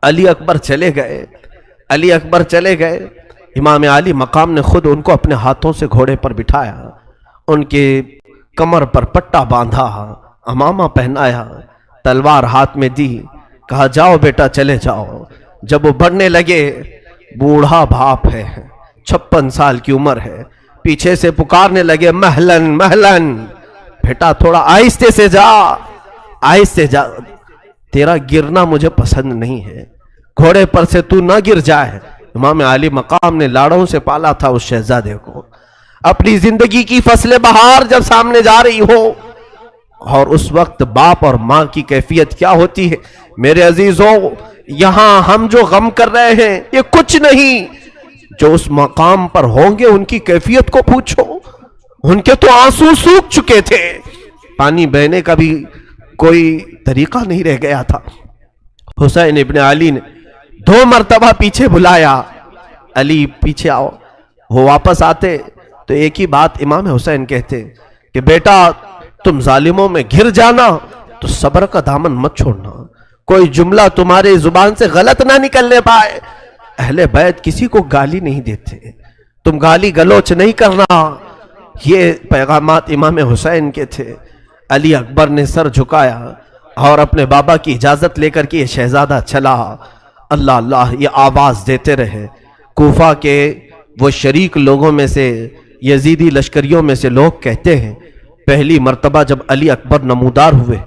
علی اکبر چلے گئے، امام علی مقام نے خود ان کو اپنے ہاتھوں سے گھوڑے پر بٹھایا، ان کے کمر پر پٹا باندھا، عمامہ پہنایا، تلوار ہاتھ میں دی، کہا جاؤ بیٹا چلے جاؤ، جب وہ بڑھنے لگے، بوڑھا باپ ہے، 56 سال کی عمر ہے، پیچھے سے پکارنے لگے مہلن مہلن، بیٹا تھوڑا آہستہ سے جا، آہستہ جا، تیرا گرنا مجھے پسند نہیں ہے، گھوڑے پر سے تو نہ گر جائے۔ امام علی مقام نے لاڑوں سے پالا تھا اس شہزادے کو، اپنی زندگی کی فصل بہار جب سامنے جا رہی ہو، اور اس وقت باپ اور ماں کی کیفیت کیا ہوتی ہے میرے عزیزوں، یہاں ہم جو غم کر رہے ہیں یہ کچھ نہیں، جو اس مقام پر ہوں گے ان کی کیفیت کو پوچھو، ان کے تو آنسو سوکھ چکے تھے، پانی بہنے کا بھی کوئی طریقہ نہیں رہ گیا تھا۔ حسین ابن علی نے 2 مرتبہ پیچھے بلایا، علی پیچھے آؤ، وہ واپس آتے تو ایک ہی بات امام حسین کہتے کہ بیٹا تم ظالموں میں گھر جانا تو صبر کا دامن مت چھوڑنا، کوئی جملہ تمہارے زبان سے غلط نہ نکلنے پائے، اہل بیت کسی کو گالی نہیں دیتے، تم گالی گلوچ نہیں کرنا، یہ پیغامات امام حسین کے تھے۔ علی اکبر نے سر جھکایا اور اپنے بابا کی اجازت لے کر کے یہ شہزادہ چلا، اللہ اللہ یہ آواز دیتے رہے۔ کوفہ کے وہ شریک لوگوں میں سے، یزیدی لشکریوں میں سے لوگ کہتے ہیں پہلی مرتبہ جب علی اکبر نمودار ہوئے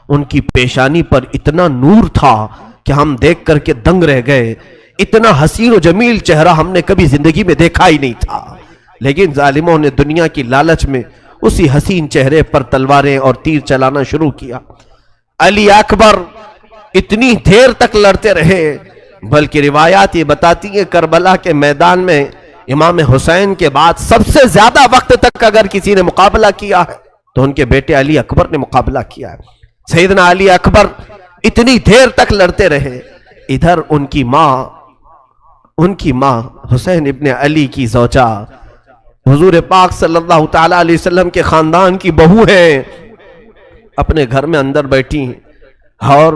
ان کی پیشانی پر اتنا نور تھا کہ ہم دیکھ کر کے دنگ رہ گئے، اتنا حسین و جمیل چہرہ ہم نے کبھی زندگی میں دیکھا ہی نہیں تھا، لیکن ظالموں نے دنیا کی لالچ میں اسی حسین چہرے پر تلواریں اور تیر چلانا شروع کیا۔ علی اکبر اتنی دیر تک لڑتے رہے، بلکہ روایات یہ بتاتی ہیں کربلا کے میدان میں امام حسین کے بعد سب سے زیادہ وقت تک اگر کسی نے مقابلہ کیا ہے تو ان کے بیٹے علی اکبر نے مقابلہ کیا ہے۔ سیدنا علی اکبر اتنی دیر تک لڑتے رہے، ادھر ان کی ماں حسین ابن علی کی زوجہ حضور پاک صلی اللہ تعالی علیہ وسلم کے خاندان کی بہو ہیں، اپنے گھر میں اندر بیٹھی اور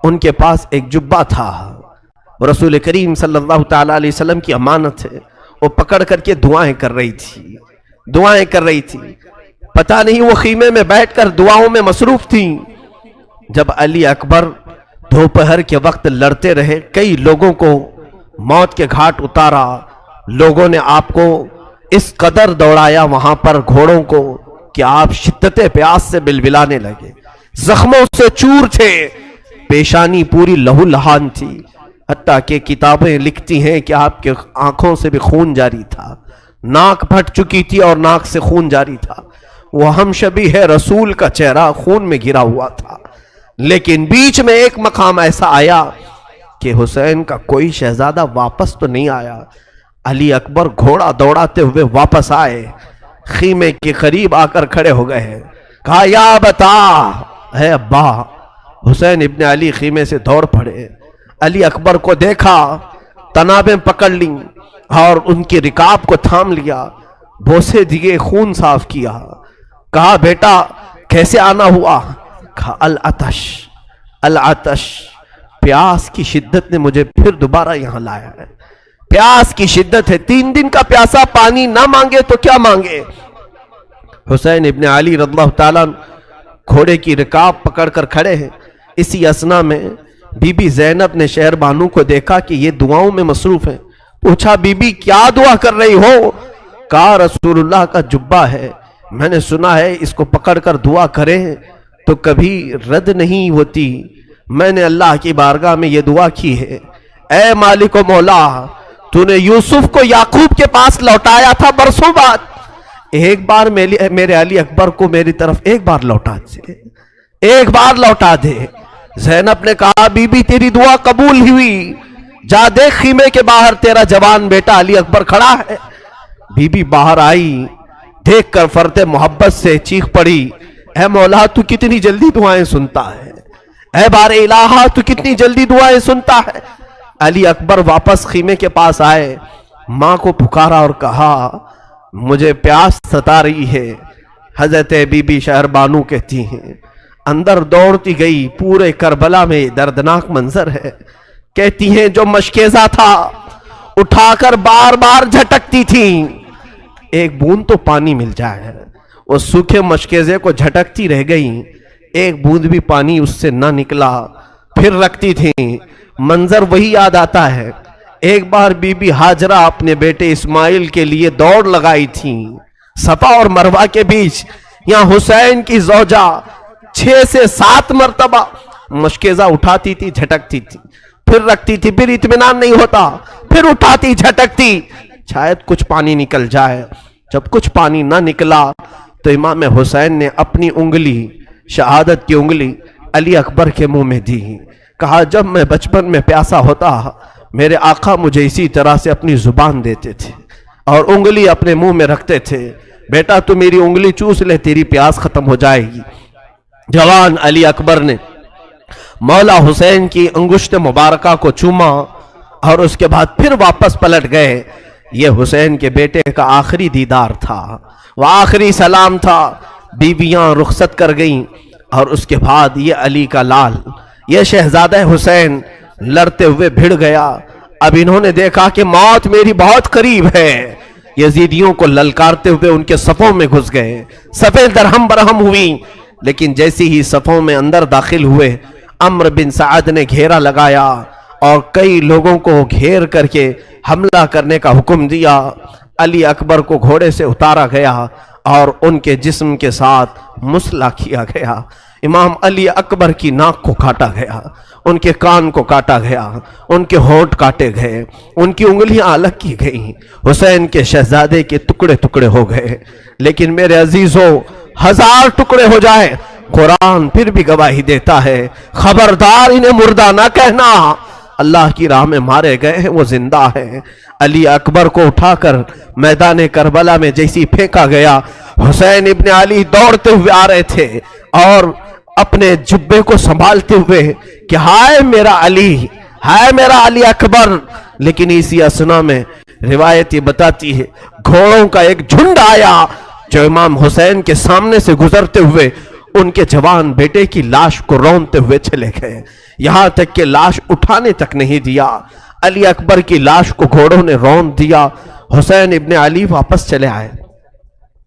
ان کے پاس ایک جبہ تھا، رسول کریم صلی اللہ تعالی علیہ وسلم کی امانت ہے، وہ پکڑ کر کے دعائیں کر رہی تھی، پتہ نہیں وہ خیمے میں بیٹھ کر دعاؤں میں مصروف تھیں۔ جب علی اکبر دوپہر کے وقت لڑتے رہے، کئی لوگوں کو موت کے گھاٹ اتارا، لوگوں نے آپ کو اس قدر دوڑایا وہاں پر گھوڑوں کو کہ آپ شدت پیاس سے بلبلانے لگے، زخموں سے چور تھے، پیشانی پوری لہو لہان تھی، حتیٰ کہ کتابیں لکھتی ہیں کہ آپ کے آنکھوں سے بھی خون جاری تھا، ناک پھٹ چکی تھی اور ناک سے خون جاری تھا، وہ ہم شبیہ رسول کا چہرہ خون میں گھرا ہوا تھا۔ لیکن بیچ میں ایک مقام ایسا آیا کہ حسین کا کوئی شہزادہ واپس تو نہیں آیا، علی اکبر گھوڑا دوڑاتے ہوئے واپس آئے، خیمے کے قریب آ کر کھڑے ہو گئے، کہا یا بتا اے ابا۔ حسین ابن علی خیمے سے دوڑ پڑے، علی اکبر کو دیکھا، تنابیں پکڑ لیں اور ان کی رکاب کو تھام لیا، بوسے دیے، خون صاف کیا، کہا بیٹا کیسے آنا ہوا؟ کہا العطش، پیاس کی شدت نے مجھے پھر دوبارہ یہاں لایا ہے، پیاس کی شدت ہے، 3 دن کا پیاسا پانی نہ مانگے تو کیا مانگے۔ حسین ابن علی رضی اللہ تعالیٰ گھوڑے کی رکاب پکڑ کر کھڑے ہیں، اسی اثنا میں بی بی زینب نے شہر بانو کو دیکھا کہ یہ دعاؤں میں مصروف ہیں، پوچھا بی بی کیا دعا کر رہی ہو؟ کہا رسول اللہ کا جبہ ہے، میں نے سنا ہے اس کو پکڑ کر دعا کریں تو کبھی رد نہیں ہوتی، میں نے اللہ کی بارگاہ میں یہ دعا کی ہے، اے مالک و مولا، تو نے یوسف کو یعقوب کے پاس لوٹایا تھا برسوں بعد، ایک بار میرے علی اکبر کو میری طرف ایک بار لوٹا دے۔ زینب نے کہا بی بی تیری دعا قبول ہوئی، جا دیکھ خیمے کے باہر تیرا جوان بیٹا علی اکبر کھڑا ہے۔ بی بی باہر آئی، دیکھ کر فرط محبت سے چیخ پڑی، اے مولا تو کتنی جلدی دعائیں سنتا ہے، اے بار الہ تو کتنی جلدی دعائیں سنتا ہے۔ علی اکبر واپس خیمے کے پاس آئے، ماں کو پکارا اور کہا مجھے پیاس ستا رہی ہے۔ حضرت بی بی شہر بانو کہتی ہیں اندر دوڑتی گئی، پورے کربلا میں دردناک منظر ہے، کہتی ہیں جو مشکیزہ تھا اٹھا کر بار بار جھٹکتی تھیں، ایک بوند تو پانی مل جائے، وہ سوکھے مشکیزے کو جھٹکتی رہ گئی، ایک بوند بھی پانی اس سے نہ نکلا، پھر رکھتی تھیں، منظر وہی یاد آتا ہے، ایک بار بی بی ہاجرہ اپنے بیٹے اسماعیل کے لیے دوڑ لگائی تھی صفا اور مروہ کے بیچ. یہاں حسین کی زوجہ 6 سے 7 مرتبہ مشکیزہ اٹھاتی تھی، جھٹکتی تھی، پھر رکھتی تھی، پھر اطمینان نہیں ہوتا، پھر اٹھاتی، جھٹکتی، شاید کچھ پانی نکل جائے. جب کچھ پانی نہ نکلا تو امام حسین نے اپنی انگلی، شہادت کی انگلی علی اکبر کے منہ میں دی. کہا جب میں بچپن میں پیاسا ہوتا میرے آقا مجھے اسی طرح سے اپنی زبان دیتے تھے اور انگلی اپنے منہ میں رکھتے تھے. بیٹا تو میری انگلی چوس لے، تیری پیاس ختم ہو جائے گی. جوان علی اکبر نے مولا حسین کی انگشت مبارکہ کو چوما اور اس کے بعد پھر واپس پلٹ گئے. یہ حسین کے بیٹے کا آخری دیدار تھا، وہ آخری سلام تھا. بیویاں رخصت کر گئیں اور اس کے بعد یہ علی کا لال، یہ شہزادہ حسین لڑتے ہوئے بھڑ گیا. اب انہوں نے دیکھا کہ موت میری بہت قریب ہے. یزیدیوں کو للکارتے ہوئے ان کے صفوں میں گھس گئے، صفیں درہم برہم ہوئی. لیکن جیسی ہی صفوں میں اندر داخل ہوئے، عمرو بن سعد نے گھیرا لگایا اور کئی لوگوں کو گھیر کر کے حملہ کرنے کا حکم دیا. علی اکبر کو گھوڑے سے اتارا گیا اور ان کے جسم کے ساتھ مسلح کیا گیا. امام علی اکبر کی ناک کو کاٹا گیا، ان کے کان کو کاٹا گیا، ان کے ہونٹ کاٹے گئے، ان کی انگلیاں الگ کی گئیں. حسین کے شہزادے کے ٹکڑے ٹکڑے ہو گئے. لیکن میرے عزیزوں، 1000 ٹکڑے ہو جائے، قرآن پھر بھی گواہی دیتا ہے، خبردار انہیں مردہ نہ کہنا. اللہ کی راہ میں مارے گئے ہیں، وہ زندہ ہیں. علی اکبر کو اٹھا کر میدان کربلا میں جیسی پھینکا گیا، حسین ابن علی دوڑتے ہوئے آ رہے تھے اور اپنے جبے کو سنبھالتے ہوئے کہ ہائے میرا علی، ہائے میرا علی اکبر. لیکن اسی اسنا میں روایت یہ بتاتی ہے گھوڑوں کا ایک جھنڈ آیا جو امام حسین کے سامنے سے گزرتے ہوئے ان کے جوان بیٹے کی لاش کو رونتے ہوئے چلے گئے، یہاں تک کہ لاش اٹھانے تک نہیں دیا. علی اکبر کی لاش کو گھوڑوں نے رون دیا. حسین ابن علی واپس چلے آئے،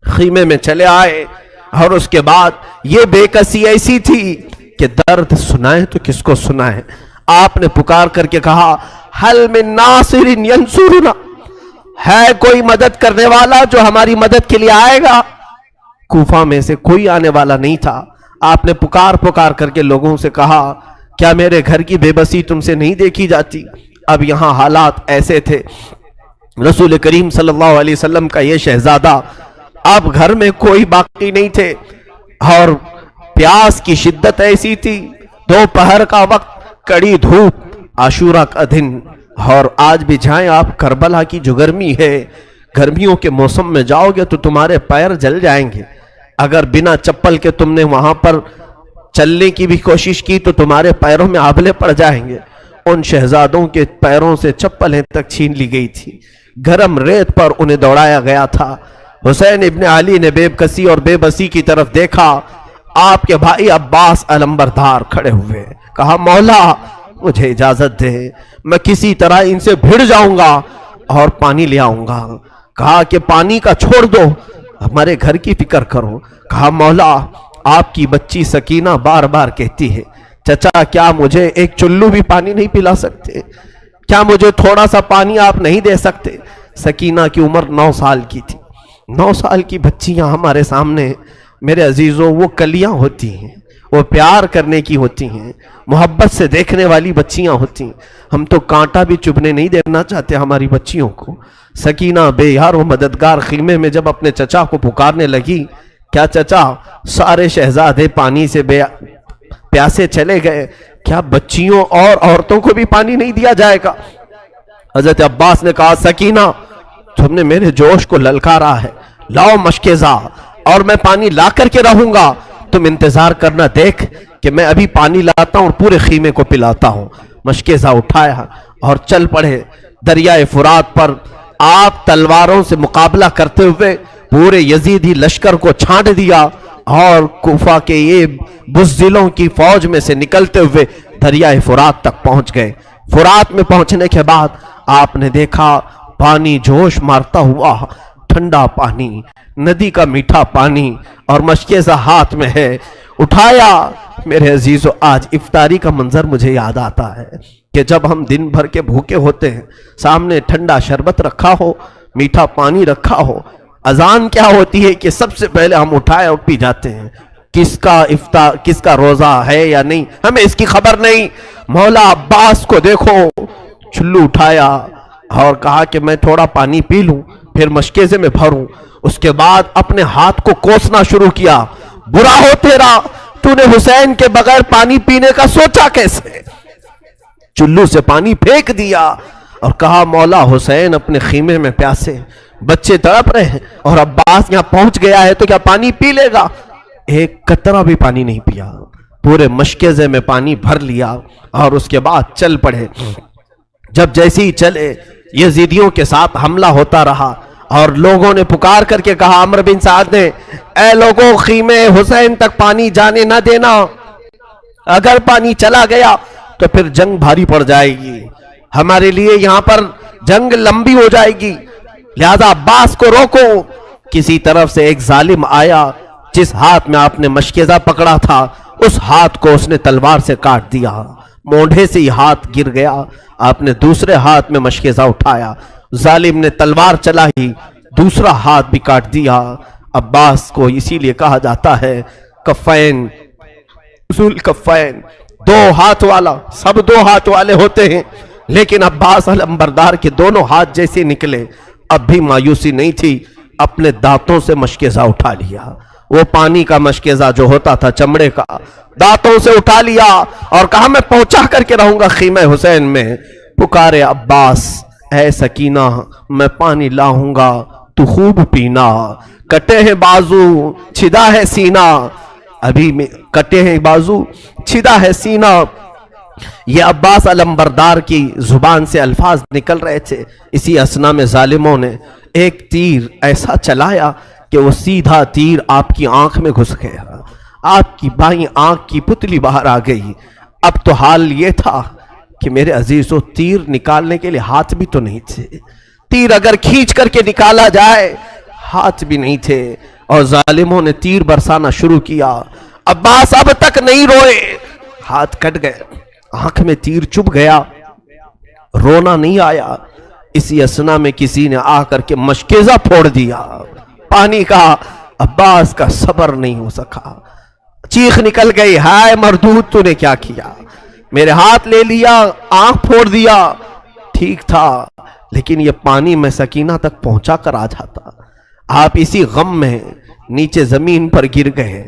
خیمے میں چلے آئے اور اس کے بعد یہ بے کسی ایسی تھی کہ درد سنائے تو کس کو سنائے. آپ نے پکار کر کے کہا حل من ناصر ینصرنا، ہے کوئی مدد کرنے والا جو ہماری مدد کے لیے آئے گا؟ کوفہ میں سے کوئی آنے والا نہیں تھا. آپ نے پکار کر کے لوگوں سے کہا کیا میرے گھر کی بے بسی تم سے نہیں دیکھی جاتی؟ اب یہاں حالات ایسے تھے، رسول کریم صلی اللہ علیہ وسلم کا یہ شہزادہ، اب گھر میں کوئی باقی نہیں تھے اور پیاس کی شدت ایسی تھی، دوپہر کا وقت، کڑی دھوپ، عاشورہ کا دن. اور آج بھی جائیں آپ کربلا کی جو گرمی ہے، گرمیوں کے موسم میں جاؤ گے تو تمہارے پیر جل جائیں گے. اگر بنا چپل کے تم نے وہاں پر چلنے کی بھی کوشش کی تو تمہارے پیروں میں آبلے پڑ جائیں گے. ان شہزادوں کے پیروں سے چپلیں تک چھین لی گئی تھی، گرم ریت پر انہیں دوڑایا گیا تھا. حسین ابن علی نے بے کسی اور بے بسی کی طرف دیکھا. آپ کے بھائی عباس علمبردار کھڑے ہوئے، کہا مولا مجھے اجازت دے، میں کسی طرح ان سے بھڑ جاؤں گا اور پانی لے آؤں گا. کہا کہ پانی کا چھوڑ دو، ہمارے گھر کی فکر کرو. کہا مولا آپ کی بچی سکینہ بار بار کہتی ہے چچا کیا مجھے ایک چلو بھی پانی نہیں پلا سکتے؟ کیا مجھے تھوڑا سا پانی آپ نہیں دے سکتے؟ سکینہ کی عمر 9 سال کی تھی. 9 سال کی بچیاں ہمارے سامنے میرے عزیزوں وہ کلیاں ہوتی ہیں، وہ پیار کرنے کی ہوتی ہیں، محبت سے دیکھنے والی بچیاں ہوتی ہیں. ہم تو کانٹا بھی چبھنے نہیں دینا چاہتے ہماری بچیوں کو. سکینہ بے یار و مددگار خیمے میں جب اپنے چچا کو پکارنے لگی، کیا چچا سارے شہزادے پانی سے پیاسے چلے گئے، کیا بچیوں اور عورتوں کو بھی پانی نہیں دیا جائے گا؟ حضرت عباس نے کہا سکینہ تم نے میرے جوش کو للکارا ہے، لاؤ مشکیزہ اور میں پانی لا کر کے رہوں گا. تم انتظار کرنا، دیکھ کہ میں ابھی پانی لاتا ہوں اور پورے خیمے کو پلاتا ہوں. مشکیزہ اٹھایا اور چل پڑے دریائے فرات پر. آپ تلواروں سے مقابلہ کرتے ہوئے پورے یزیدی لشکر کو چھانٹ دیا اور کوفہ کے یہ بزدلوں کی فوج میں سے نکلتے ہوئے دریائے فرات تک پہنچ گئے. فرات میں پہنچنے کے بعد آپ نے دیکھا پانی جوش مارتا ہوا، ٹھنڈا پانی، ندی کا میٹھا پانی، اور مشکیزہ ہاتھ میں ہے. اٹھایا. میرے عزیزو آج افطاری کا منظر مجھے یاد آتا ہے. کہ جب ہم دن بھر کے بھوکے ہوتے ہیں، سامنے ٹھنڈا شربت رکھا ہو، میٹھا پانی رکھا ہو، اذان کیا ہوتی ہے کہ سب سے پہلے ہم اٹھائے اور پی جاتے ہیں، کس کا افطار، کس کا روزہ ہے یا نہیں، ہمیں اس کی خبر نہیں۔ مولا عباس کو دیکھو، چلو اٹھایا اور کہا کہ میں تھوڑا پانی پی لوں، پھر مشکیزے میں بھروں، اس کے بعد اپنے ہاتھ کو کوسنا شروع کیا۔ برا ہو تیرا، تو نے حسین کے بغیر پانی پینے کا سوچا کیسے؟ چلو سے پانی پھینک دیا اور کہا مولا حسین اپنے خیمے میں پیاسے، بچے تڑپ رہے ہیں اور عباس یہاں پہنچ گیا ہے تو کیا پانی پی لے گا؟ ایک قطرہ بھی پانی نہیں پیا، پورے مشکیزے میں پانی بھر لیا اور اس کے بعد چل پڑے۔ جب جیسے ہی چلے یزیدیوں کے ساتھ حملہ ہوتا رہا اور لوگوں نے پکار کر کے کہا، عمرو بن سعد نے، اے لوگوں خیمے حسین تک پانی جانے نہ دینا، اگر پانی چلا گیا تو پھر جنگ بھاری پڑ جائے گی، ہمارے لیے یہاں پر جنگ لمبی ہو جائے گی، لہذا عباس کو روکو۔ کسی طرف سے ایک ظالم آیا، جس ہاتھ میں آپ نے مشکیزہ پکڑا تھا اس ہاتھ کو اس نے تلوار سے کاٹ دیا، مونڈھے سے ہی ہاتھ گر گیا۔ آپ نے دوسرے ہاتھ میں مشکیزہ اٹھایا، ظالم نے تلوار چلائی، دوسرا ہاتھ بھی کاٹ دیا۔ عباس کو اسی لیے کہا جاتا ہے کفین، ذل کفین، دو ہاتھ والا، سب دو ہاتھ والے ہوتے ہیں، لیکن عباس علمبردار کے دونوں ہاتھ جیسے نکلے، اب بھی مایوسی نہیں تھی، اپنے دانتوں سے مشکیزہ اٹھا لیا۔ وہ پانی کا مشکیزہ جو ہوتا تھا چمڑے کا، دانتوں سے اٹھا لیا اور کہا میں پہنچا کر کے رہوں گا خیمہ حسین میں۔ پکارے عباس، اے سکینہ میں پانی لاؤں گا تو خوب پینا، کٹے ہیں بازو چھدا ہے سینہ، ابھی میں کٹے ہیں بازو چھدا ہے سینہ۔ یہ عباس علمبردار کی زبان سے الفاظ نکل رہے تھے، اسی اسنا میں ظالموں نے ایک تیر ایسا چلایا کہ وہ سیدھا تیر آپ کی آنکھ میں گھس گیا، آپ کی بائیں آنکھ کی پتلی باہر آ گئی۔ اب تو حال یہ تھا کہ میرے عزیزو تیر نکالنے کے لیے ہاتھ بھی تو نہیں تھے، تیر اگر کھینچ کر کے نکالا جائے ہاتھ بھی نہیں تھے، اور ظالموں نے تیر برسانا شروع کیا۔ عباس اب تک نہیں روئے، ہاتھ کٹ گئے، آنکھ میں تیر چبھ گیا، رونا نہیں آیا۔ اسی اسنا میں کسی نے آ کر کے مشکیزہ پھوڑ دیا پانی کا، عباس کا صبر نہیں ہو سکا، چیخ نکل گئی، ہائے مردود تو نے کیا کیا، میرے ہاتھ لے لیا، آنکھ پھوڑ دیا، ٹھیک تھا لیکن یہ پانی میں سکینہ تک پہنچا کر آ جاتا۔ آپ اسی غم میں نیچے زمین پر گر گئے۔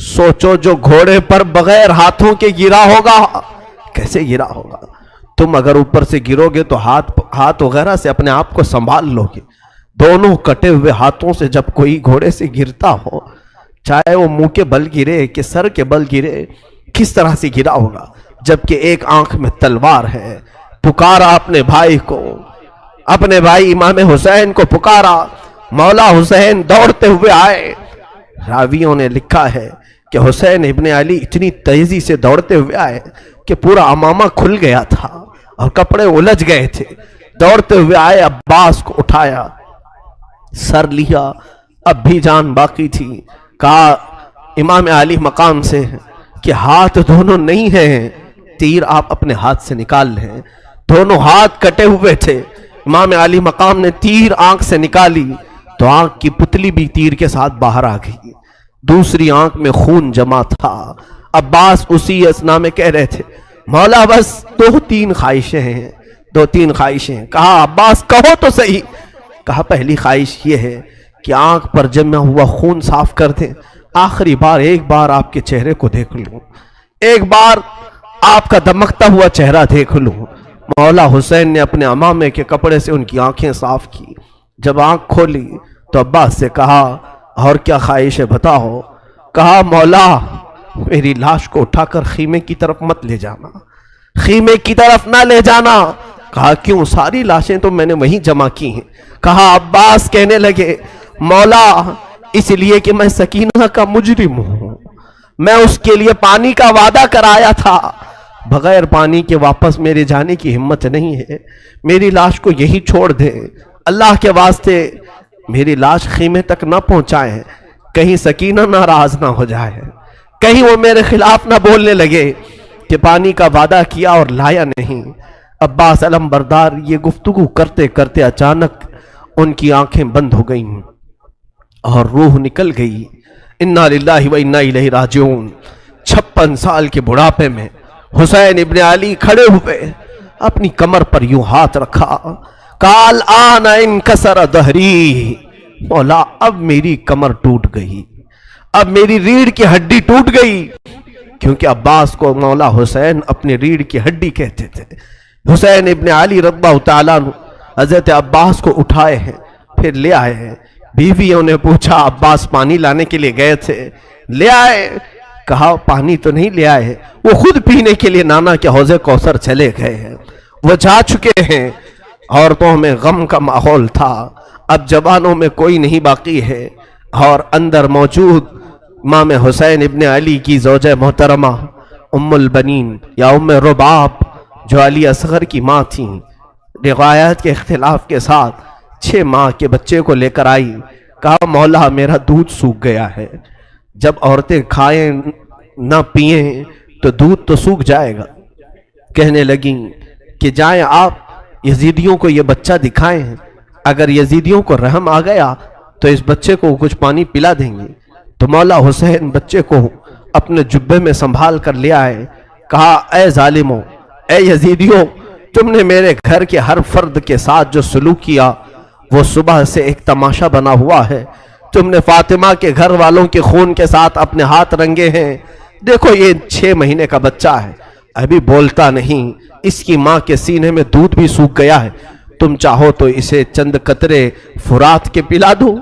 سوچو جو گھوڑے پر بغیر ہاتھوں کے گرا ہوگا کیسے گرا ہوگا؟ تم اگر اوپر سے گرو گے تو ہاتھ وغیرہ سے اپنے آپ کو سنبھال لو گے، دونوں کٹے ہوئے ہاتھوں سے جب کوئی گھوڑے سے گرتا ہو، چاہے وہ منہ کے بل گرے کہ سر کے بل گرے، کس طرح سے گرا ہوگا؟ جبکہ ایک آنکھ میں تلوار ہے۔ پکارا اپنے بھائی کو، اپنے بھائی امام حسین کو پکارا، مولا حسین دوڑتے ہوئے آئے۔ راویوں نے لکھا ہے کہ حسین ابن علی اتنی تیزی سے دوڑتے ہوئے آئے کہ پورا امامہ کھل گیا تھا اور کپڑے الجھ گئے تھے۔ دوڑتے ہوئے آئے، عباس کو اٹھایا، سر لیا، اب بھی جان باقی تھی۔ کہا امام علی مقام سے کہ ہاتھ دونوں نہیں ہیں، تیر آپ اپنے ہاتھ سے نکال لیں۔ دونوں ہاتھ کٹے ہوئے تھے، امام علی مقام نے تیر آنکھ سے نکالی تو آنکھ کی پتلی بھی تیر کے ساتھ باہر آ گئی، دوسری آنکھ میں خون جمع تھا۔ عباس اسی اسنا میں کہہ رہے تھے مولا بس دو تین خواہشیں ہیں، دو تین خواہشیں۔ کہا عباس کہو تو صحیح۔ کہا پہلی خواہش یہ ہے کہ آنکھ پر جمع ہوا خون صاف کر دیں، آخری بار ایک بار آپ کے چہرے کو دیکھ لوں، ایک بار آپ کا دمکتا ہوا چہرہ دیکھ لوں۔ مولا حسین نے اپنے امامے کے کپڑے سے ان کی آنکھیں صاف کی۔ جب آنکھ کھولی تو عباس سے کہا اور کیا خواہش ہے بتاؤ؟ کہا مولا میری لاش کو اٹھا کر خیمے کی طرف مت لے جانا، خیمے کی طرف نہ لے جانا۔ کہا کیوں؟ ساری لاشیں تو میں نے وہیں جمع کی ہیں۔ کہا عباس کہنے لگے مولا اس لیے کہ میں سکینہ کا مجرم ہوں، میں اس کے لیے پانی کا وعدہ کرایا تھا، بغیر پانی کے واپس میرے جانے کی ہمت نہیں ہے، میری لاش کو یہی چھوڑ دے، اللہ کے واسطے میری لاش خیمے تک نہ پہنچائیں، کہیں سکینہ ناراض نہ ہو جائے، کہیں وہ میرے خلاف نہ بولنے لگے کہ پانی کا وعدہ کیا اور لایا نہیں۔ عباس علم بردار یہ گفتگو کرتے کرتے اچانک ان کی آنکھیں بند ہو گئیں اور روح نکل گئی۔ انا للہ و انا الیہ راجعون۔ 56 سال کے بڑھاپے میں حسین ابن علی کھڑے ہوئے، اپنی کمر پر یوں ہاتھ رکھا، قال آن انکسر ظہری، مولا اب میری کمر ٹوٹ گئی، اب میری ریڑھ کی ہڈی ٹوٹ گئی، کیونکہ عباس کو مولا حسین اپنی ریڑھ کی ہڈی کہتے تھے۔ حسین ابن علی رضی اللہ تعالیٰ عنہ حضرت عباس کو اٹھائے ہیں، پھر لے آئے ہیں۔ بیویوں نے پوچھا عباس پانی لانے کے لیے گئے تھے، لے آئے؟ کہا پانی تو نہیں لے آئے، وہ خود پینے کے لیے نانا کے حوض کوثر چلے گئے ہیں، وہ جا چکے ہیں۔ عورتوں میں غم کا ماحول تھا، اب جوانوں میں کوئی نہیں باقی ہے، اور اندر موجود امام حسین ابن علی کی زوجہ محترمہ ام البنین یا ام رباب جو علی اصغر کی ماں تھیں، روایات کے اختلاف کے ساتھ 6 ماہ کے بچے کو لے کر آئی، کہا مولا میرا دودھ سوکھ گیا ہے، جب عورتیں کھائیں نہ پئیں تو دودھ تو سوکھ جائے گا۔ کہنے لگیں کہ جائیں آپ یزیدیوں کو یہ بچہ دکھائیں، اگر یزیدیوں کو رحم آ گیا تو اس بچے کو کچھ پانی پلا دیں گے۔ تو مولا حسین بچے کو اپنے جبے میں سنبھال کر لے آئے، کہا اے ظالموں، اے یزیدیوں، تم نے میرے گھر کے ہر فرد کے ساتھ جو سلوک کیا وہ صبح سے ایک تماشا بنا ہوا ہے۔ تم نے فاطمہ کے گھر والوں کے خون کے ساتھ اپنے ہاتھ رنگے ہیں، دیکھو یہ 6 مہینے کا بچہ ہے، ابھی بولتا نہیں، اس کی ماں کے سینے میں دودھ بھی سوکھ گیا ہے، تم چاہو تو اسے چند قطرے فرات کے پلا دو۔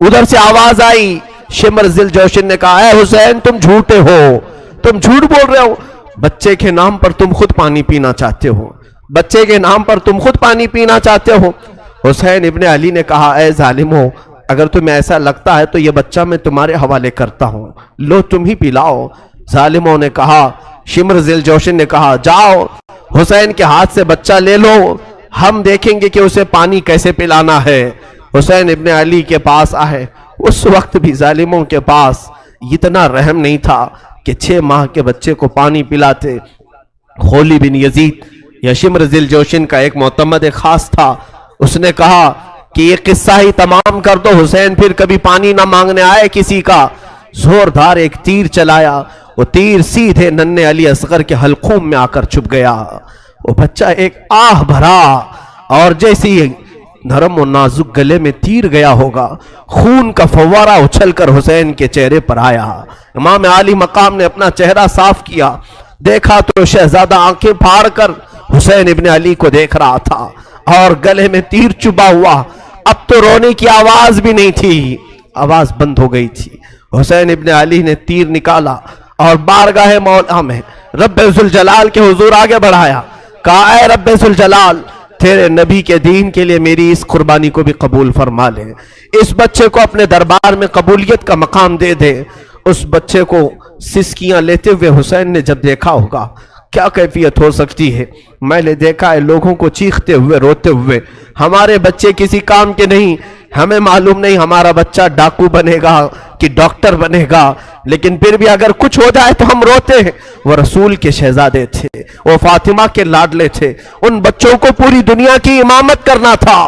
ادھر سے آواز آئی، شمر ذی الجوشن نے کہا اے حسین تم جھوٹے ہو، تم جھوٹ بول رہے ہو، بچے کے نام پر تم خود پانی پینا چاہتے ہو، بچے کے نام پر تم خود پانی پینا چاہتے ہو۔ حسین ابن علی نے کہا اے ظالمو، اگر تمہیں ایسا لگتا ہے تو یہ بچہ میں تمہارے حوالے کرتا ہوں، لو تم ہی پلاؤ۔ ظالموں نے کہا، شمر ذی الجوشن نے کہا جاؤ حسین کے ہاتھ سے بچہ لے لو، ہم دیکھیں گے کہ اسے پانی کیسے پلانا ہے۔ حسین ابن علی کے پاس آئے، اس وقت بھی ظالموں کے پاس اتنا رحم نہیں تھا کہ 6 ماہ کے بچے کو پانی پلاتے۔ خولی بن یزید یا شمر ذی الجوشن کا ایک معتمد خاص تھا، اس نے کہا کہ یہ قصہ ہی تمام کر دو، حسین پھر کبھی پانی نہ مانگنے آئے کسی کا۔ زوردار ایک تیر چلایا، وہ تیر سیدھے ننھے علی اصغر کے حلقوم میں آ کر چھپ گیا۔ وہ بچہ ایک آہ بھرا اور جیسی نرم و نازک گلے میں تیر گیا ہوگا، خون کا فوارہ اچھل کر حسین کے چہرے پر آیا۔ امام عالی مقام نے اپنا چہرہ صاف کیا، دیکھا تو شہزادہ آنکھیں پھاڑ کر حسین ابن علی کو دیکھ رہا تھا اور گلے میں تیر چبا ہوا، اب تو رونے کی آواز بھی نہیں تھی، آواز بند ہو گئی تھی۔ حسین ابن علی نے تیر نکالا اور بارگاہ مولا میں رب ذوالجلال کے حضور آگے بڑھایا، کہا اے رب ذوالجلال، تیرے نبی کے دین کے لیے میری اس قربانی کو بھی قبول فرما لے، اس بچے کو اپنے دربار میں قبولیت کا مقام دے دے۔ اس بچے کو سسکیاں لیتے ہوئے حسین نے جب دیکھا ہوگا، کیا کیفیت ہو سکتی ہے؟ میں نے دیکھا ہے لوگوں کو چیختے ہوئے روتے ہوئے، ہمارے بچے کسی کام کے نہیں، ہمیں معلوم نہیں ہمارا بچہ ڈاکو بنے گا کہ ڈاکٹر بنے گا، لیکن پھر بھی اگر کچھ ہو جائے تو ہم روتے ہیں۔ وہ رسول کے شہزادے تھے، وہ فاطمہ کے لاڈلے تھے، ان بچوں کو پوری دنیا کی امامت کرنا تھا۔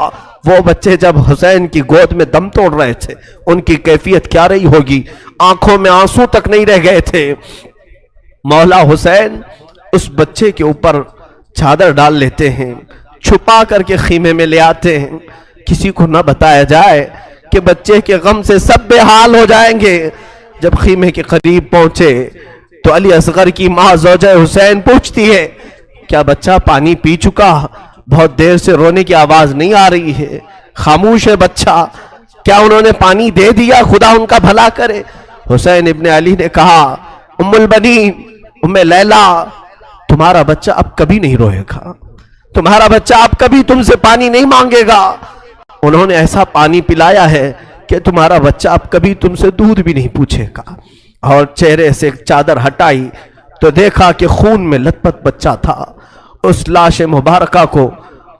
وہ بچے جب حسین کی گود میں دم توڑ رہے تھے، ان کی کیفیت کیا رہی ہوگی؟ آنکھوں میں آنسو تک نہیں رہ گئے تھے۔ مولا حسین اس بچے کے اوپر چادر ڈال لیتے ہیں، چھپا کر کے خیمے میں لے آتے ہیں، کسی کو نہ بتایا جائے کہ بچے کے غم سے سب بے حال ہو جائیں گے۔ جب خیمے کے قریب پہنچے تو علی اصغر کی ماں زوجہ حسین پوچھتی ہے کیا بچہ پانی پی چکا؟ بہت دیر سے رونے کی آواز نہیں آ رہی ہے، خاموش ہے بچہ، کیا انہوں نے پانی دے دیا؟ خدا ان کا بھلا کرے۔ حسین ابن علی نے کہا ام البنین، ام لیلا، تمہارا بچہ اب کبھی نہیں روئے گا، تمہارا بچہ اب کبھی تم سے پانی نہیں مانگے گا، انہوں نے ایسا پانی پلایا ہے کہ تمہارا بچہ اب کبھی تم سے دودھ بھی نہیں پوچھے گا۔ اور چہرے سے چادر ہٹائی تو دیکھا کہ خون میں لت پت بچہ تھا۔ اس لاش مبارکہ کو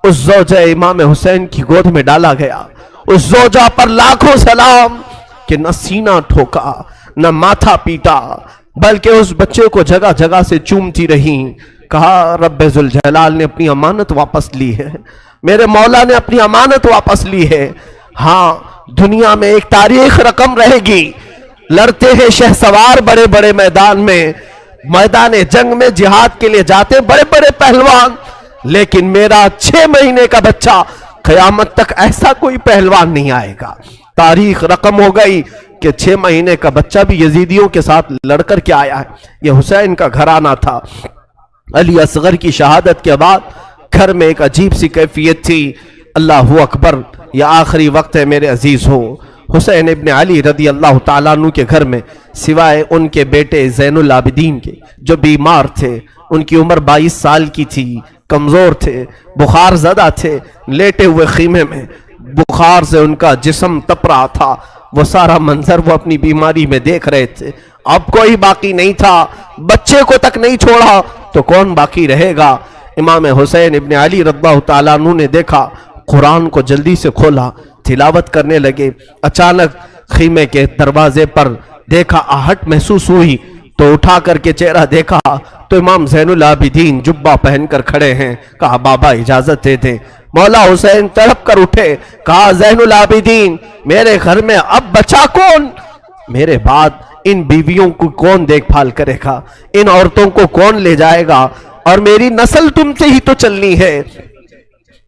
اس زوجہ امام حسین کی گود میں ڈالا گیا۔ اس زوجہ پر لاکھوں سلام کہ نہ سینہ ٹھوکا نہ ماتھا پیٹا، بلکہ اس بچے کو جگہ جگہ سے چومتی رہیں، کہا رب ذوالجلال نے اپنی امانت واپس لی ہے، میرے مولا نے اپنی امانت واپس لی ہے۔ ہاں دنیا میں ایک تاریخ رقم رہے گی، لڑتے ہیں شہسوار بڑے بڑے میدان میں، میدان جنگ میں جہاد کے لیے جاتے بڑے بڑے پہلوان، لیکن میرا 6 مہینے کا بچہ قیامت تک ایسا کوئی پہلوان نہیں آئے گا۔ تاریخ رقم ہو گئی کہ 6 مہینے کا بچہ بھی یزیدیوں کے ساتھ لڑ کر کے آیا ہے۔ یہ حسین کا گھرانہ تھا۔ علی اصغر کی شہادت کے بعد گھر میں ایک عجیب سی کیفیت تھی۔ اللہ اکبر، یہ آخری وقت ہے میرے عزیز ہو۔ حسین ابن علی رضی اللہ تعالیٰ عنہ کے گھر میں سوائے ان کے بیٹے زین العابدین کے جو بیمار تھے، ان کی عمر 22 سال کی تھی، کمزور تھے، بخار زدہ تھے، لیٹے ہوئے خیمے میں بخار سے ان کا جسم تپ رہا تھا، وہ سارا منظر وہ اپنی بیماری میں دیکھ رہے تھے۔ اب کوئی باقی نہیں تھا، بچے کو تک نہیں چھوڑا تو کون باقی رہے گا۔ امام حسین ابن علی رضی اللہ تعالیٰ عنہ نے دیکھا، قرآن کو جلدی سے کھولا، تلاوت کرنے لگے۔ اچانک خیمے کے دروازے پر دیکھا، آہٹ محسوس ہوئی تو اٹھا کر کے چہرہ دیکھا تو امام زین العابدین جبہ پہن کر کھڑے ہیں۔ کہا بابا اجازت دے دیں۔ مولا حسین تڑپ کر اٹھے، کہا زین العابدین میرے گھر میں اب بچا کون؟ میرے بعد ان بیویوں کو کون دیکھ بھال کرے گا؟ ان عورتوں کو کون لے جائے گا؟ اور میری نسل تم سے ہی تو چلنی ہے۔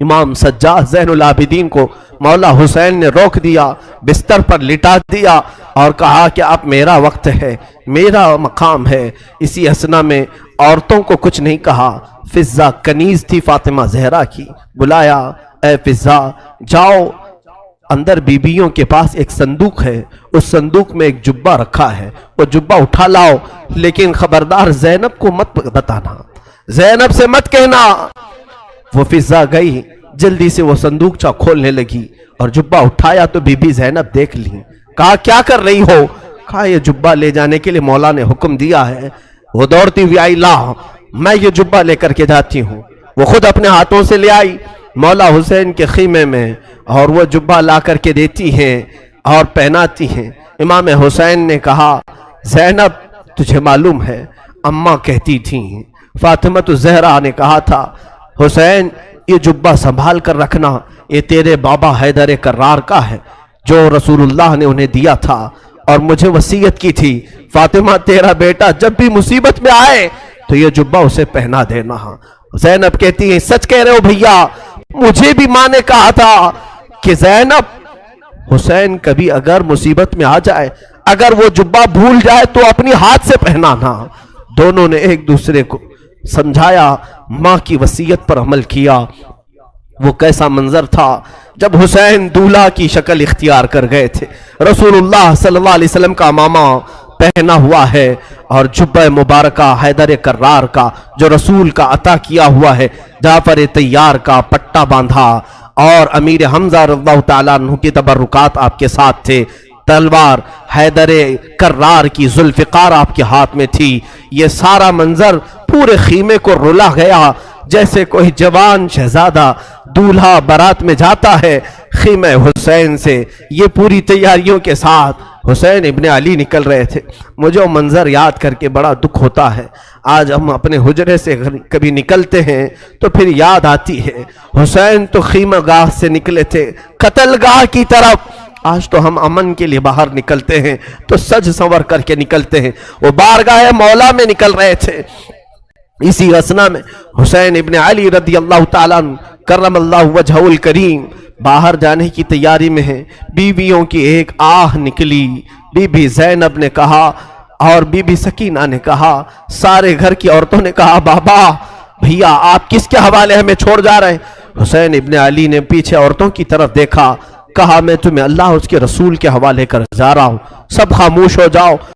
امام سجاد زین العابدین کو مولا حسین نے روک دیا، بستر پر لٹا دیا اور کہا کہ اب میرا وقت ہے، میرا مقام ہے۔ اسی اسنا میں عورتوں کو کچھ نہیں کہا۔ فضہ کنیز تھی فاطمہ زہرا کی، بلایا، اے فضہ جاؤ، اندر بیبیوں کے پاس ایک صندوق ہے، اس صندوق میں ایک جبہ رکھا ہے، وہ جبہ اٹھا لاؤ، لیکن خبردار زینب کو مت بتانا، زینب سے مت کہنا۔ وہ فضہ گئی، جلدی سے وہ صندوق کھولنے لگی اور جبہ اٹھایا تو بی بی زینب دیکھ لی۔ کہا کیا کر رہی ہو؟ کہا یہ جبہ لے جانے کے لیے مولا نے حکم دیا ہے۔ وہ دوڑتی ہوئی آئی، لا میں یہ جبہ لے کر کے جاتی ہوں۔ وہ خود اپنے ہاتھوں سے لے آئی مولا حسین کے خیمے میں اور وہ جبہ لا کر کے دیتی ہیں اور پہناتی ہیں۔ امام حسین نے کہا زینب تجھے معلوم ہے اماں کہتی تھیں، فاطمہ الزہرا نے کہا تھا حسین یہ جبہ سنبھال کر رکھنا، یہ تیرے بابا حیدر کرار کا ہے جو رسول اللہ نے انہیں دیا تھا اور مجھے وصیت کی تھی، فاطمہ تیرا بیٹا جب بھی مصیبت میں آئے تو یہ جبہ اسے پہنا دینا۔ زینب کہتی ہے سچ کہہ رہے ہو بھیا، مجھے بھی ماں نے کہا تھا کہ زینب حسین کبھی اگر مصیبت میں آ جائے، اگر وہ جبہ بھول جائے تو اپنی ہاتھ سے پہنانا۔ دونوں نے ایک دوسرے کو سمجھایا، ماں کی وصیت پر عمل کیا۔ وہ کیسا منظر تھا جب حسین دولہا کی شکل اختیار کر گئے تھے، رسول اللہ صلی اللہ علیہ وسلم کا امامہ پہنا ہوا ہے اور جبہ مبارکہ حیدر کرار کا جو رسول کا عطا کیا ہوا ہے، جعفر طیار کا پٹا باندھا اور امیر حمزہ رضی اللہ تعالیٰ عنہ کی تبرکات آپ کے ساتھ تھے، تلوار حیدر کرار کی ذوالفقار آپ کے ہاتھ میں تھی۔ یہ سارا منظر پورے خیمے کو رلا گیا، جیسے کوئی جوان شہزادہ دولہا بارات میں جاتا ہے خیمہ حسین سے۔ یہ پوری تیاریوں کے ساتھ حسین ابن علی نکل رہے تھے۔ مجھے وہ منظر یاد کر کے بڑا دکھ ہوتا ہے۔ آج ہم اپنے حجرے سے کبھی نکلتے ہیں تو پھر یاد آتی ہے حسین تو خیمہ گاہ سے نکلے تھے قتل گاہ کی طرف، آج تو ہم امن کے لیے باہر نکلتے ہیں تو سج سنور کر کے نکلتے ہیں، وہ بارگاہ مولا میں نکل رہے تھے۔ اسی اسنا میں حسین ابن علی رضی اللہ تعالیٰ عنہ کرم اللہ وجہہ الکریم باہر جانے کی تیاری میں ہیں۔ بیویوں کی ایک آہ نکلی، بی بی زینب نے کہا اور بی بی سکینہ نے کہا، سارے گھر کی عورتوں نے کہا بابا بھیا آپ کس کے حوالے ہمیں چھوڑ جا رہے ہیں؟ حسین ابن علی نے پیچھے عورتوں کی طرف دیکھا، کہا میں تمہیں اللہ اس کے رسول کے حوالے کر جا رہا ہوں، سب خاموش ہو جاؤ۔